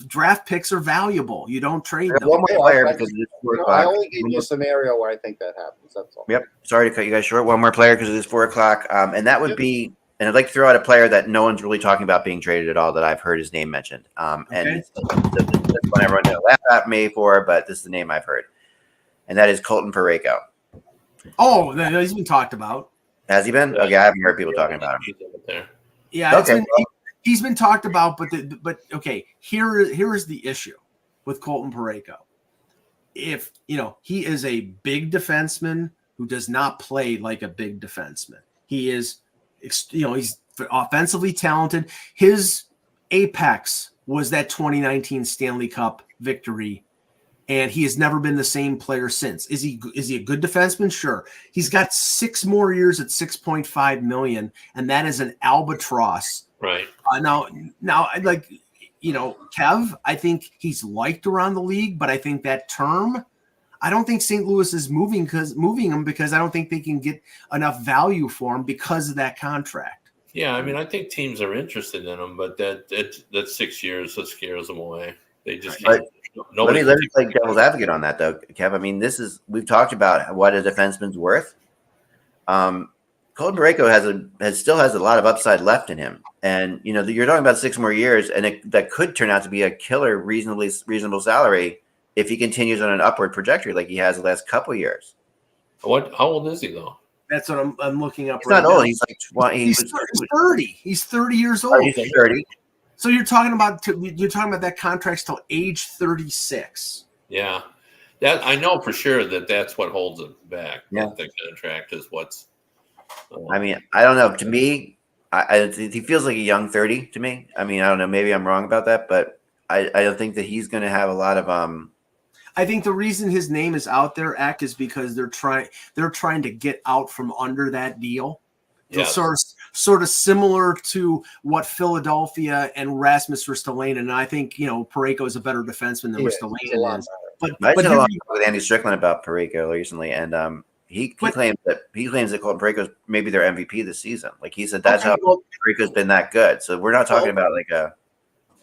S3: draft picks are valuable. You don't trade them.
S1: One more player because it's 4 o'clock.
S2: I only gave you a scenario where I think that happens. That's all.
S1: Yep. Sorry to cut you guys short. One more player because it is 4 o'clock, and that would be. And I'd like to throw out a player that no one's really talking about being traded at all that I've heard his name mentioned. And it's one everyone laugh at me for, but this is the name I've heard. And that is Colton Parayko.
S3: Oh, he's been talked about.
S1: Has he been? Okay, I haven't heard people talking about him.
S3: Yeah, he's been talked about, but okay. Here is the issue with Colton Parayko. If he is a big defenseman who does not play like a big defenseman. He is, he's offensively talented. His apex was that 2019 Stanley Cup victory. And he has never been the same player since. Is he a good defenseman? Sure. He's got 6 more years at $6.5 million, and that is an albatross.
S4: Right.
S3: Now, Kev, I think he's liked around the league, but I think that term, I don't think St. Louis is moving him because I don't think they can get enough value for him because of that contract.
S4: Yeah, I mean, I think teams are interested in him, but that 6 years that scares them away. They just can't.
S1: Let me play devil's advocate on that, though, Kev. I mean, we've talked about what a defenseman's worth. Colton Parayko still has a lot of upside left in him, and you're talking about 6 more years, and that could turn out to be a killer, reasonable salary if he continues on an upward trajectory like he has the last couple of years.
S4: How old is he though?
S3: That's what I'm looking up.
S1: He's not old. He's like 20.
S3: He's 30. He's 30 years old.
S1: He's 30.
S3: So you're talking about that contract till age 36.
S4: Yeah, that I know for sure that's what holds him back.
S1: Yeah,
S4: the contract is what's.
S1: I mean, I don't know. To me, he feels like a young 30 to me. I mean, I don't know. Maybe I'm wrong about that, but I don't think that he's going to have a lot of.
S3: I think the reason his name is out there, Eck, is because they're trying to get out from under that deal. Yes. Sort of similar to what Philadelphia and Rasmus Ristolainen. And I think Parayko is a better defenseman than Ristolainen is. But
S1: I did a lot with Andy Strickland about Parayko recently, and he claims that Colton Parayko is maybe their MVP this season. Like he said, that's how Parayko's been that good. So we're not talking about like a.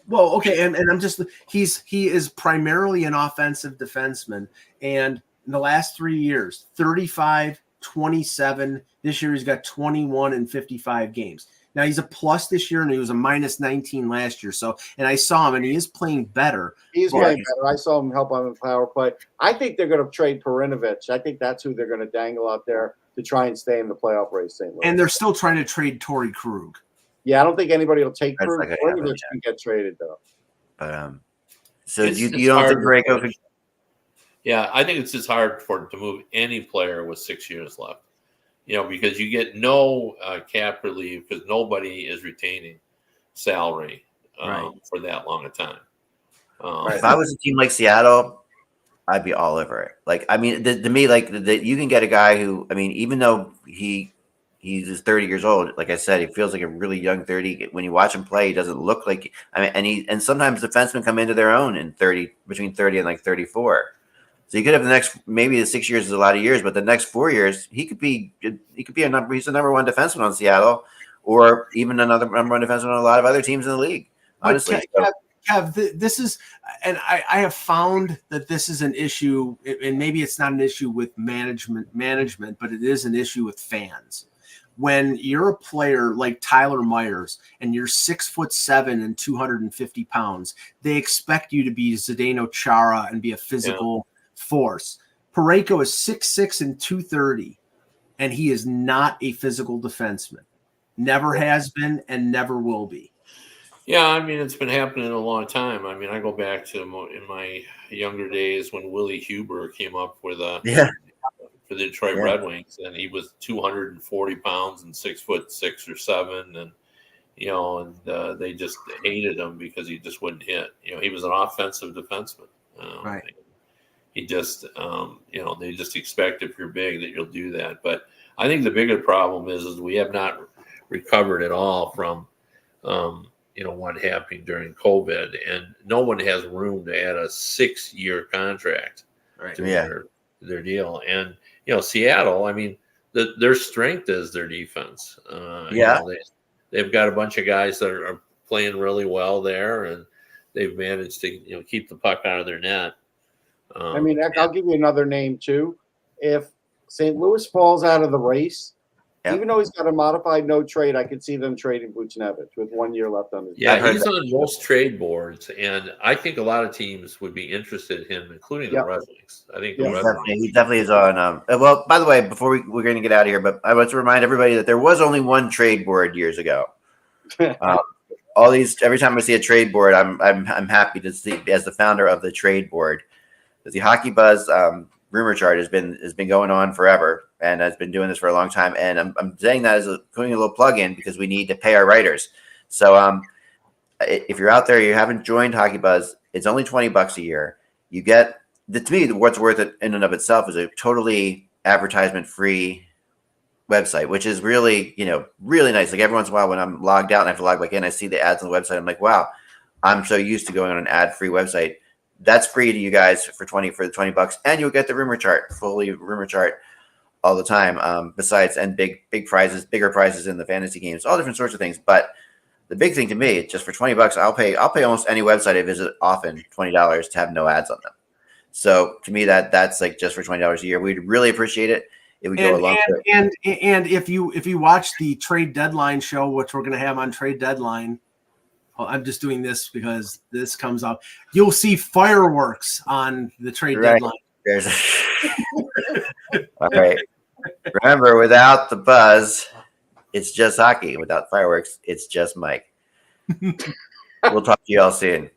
S3: Well, okay, and I'm just he is primarily an offensive defenseman, and in the last 3 years, 35. 27. This year he's got 21 and 55 games. Now he's a plus this year, and he was a minus 19 last year. So, and I saw him, and he is playing better.
S2: He's playing better. I saw him help on the power play. I think they're going to trade Perinovich. I think that's who they're going to dangle out there to try and stay in the playoff race. St. Louis.
S3: And they're still trying to trade Torrey Krug.
S2: Yeah, I don't think anybody will take Krug. Perinovich can get traded though.
S1: But so you don't think Parayko could?
S4: Yeah, I think it's just hard to move any player with 6 years left. Because you get no cap relief because nobody is retaining salary for that long a time.
S1: If I was a team like Seattle, I'd be all over it. Like, I mean, to me, like you can get a guy who, I mean, even though he's 30 years old, like I said, he feels like a really young 30. When you watch him play, he doesn't look like. I mean, and sometimes defensemen come into their own in between 30 and like 34. So you could have maybe the 6 years is a lot of years, but the next 4 years, he's the number one defenseman on Seattle, or even another number one defenseman on a lot of other teams in the league. Honestly,
S3: Kev, this is, and I have found that this is an issue, and maybe it's not an issue with management, but it is an issue with fans. when you're a player like Tyler Myers and you're 6'7" and 250 pounds, they expect you to be Zdeno Chara and be a physical force. Parayko is 6'6" and 230, and he is not a physical defenseman. Never has been and never will be.
S4: Yeah, I mean, it's been happening a long time. I mean, I go back to in my younger days when Willie Huber came up with for the Detroit Red Wings, and he was 240 pounds and 6'6" or 7, and they just hated him because he just wouldn't hit. He was an offensive defenseman.
S3: Right.
S4: He just, they just expect if you're big that you'll do that. But I think the bigger problem is we have not recovered at all from, what happened during COVID, and no one has room to add a 6-year contract to their deal. And Seattle, I mean, their strength is their defense. They've got a bunch of guys that are playing really well there, and they've managed to keep the puck out of their net.
S2: I mean, I'll give you another name too. If St. Louis falls out of the race, even though he's got a modified no trade, I could see them trading Buchnevich with 1 year left on his.
S4: Yeah, he's on most trade boards, and I think a lot of teams would be interested in him, including the Red Wings. I think
S1: he definitely is on. Well, by the way, before we're going to get out of here, but I want to remind everybody that there was only one trade board years ago. All these, every time I see a trade board, I'm happy to see, as the founder of the trade board, that the Hockey Buzz rumor chart has been going on forever, and has been doing this for a long time. And I'm saying that as putting a little plug in because we need to pay our writers. So if you're out there, you haven't joined Hockey Buzz, it's only $20 a year. You get, to me, what's worth it in and of itself is a totally advertisement free website, which is really, really nice. Like every once in a while when I'm logged out and I have to log back in, I see the ads on the website. I'm like, wow, I'm so used to going on an ad free website. That's free to you guys for the $20, and you'll get the rumor chart, fully rumor chart all the time. Besides, and big prizes, bigger prizes in the fantasy games, all different sorts of things. But the big thing to me, just for $20, I'll pay almost any website I visit often $20 to have no ads on them. So to me, that's like just for $20 a year, we'd really appreciate it. It would go a long way.
S3: And if you watch the trade deadline show, which we're going to have on trade deadline. Well, I'm just doing this because this comes up. You'll see fireworks on the trade deadline.
S1: All right. Remember, without the buzz, it's just hockey. Without fireworks, it's just Mike. We'll talk to you all soon.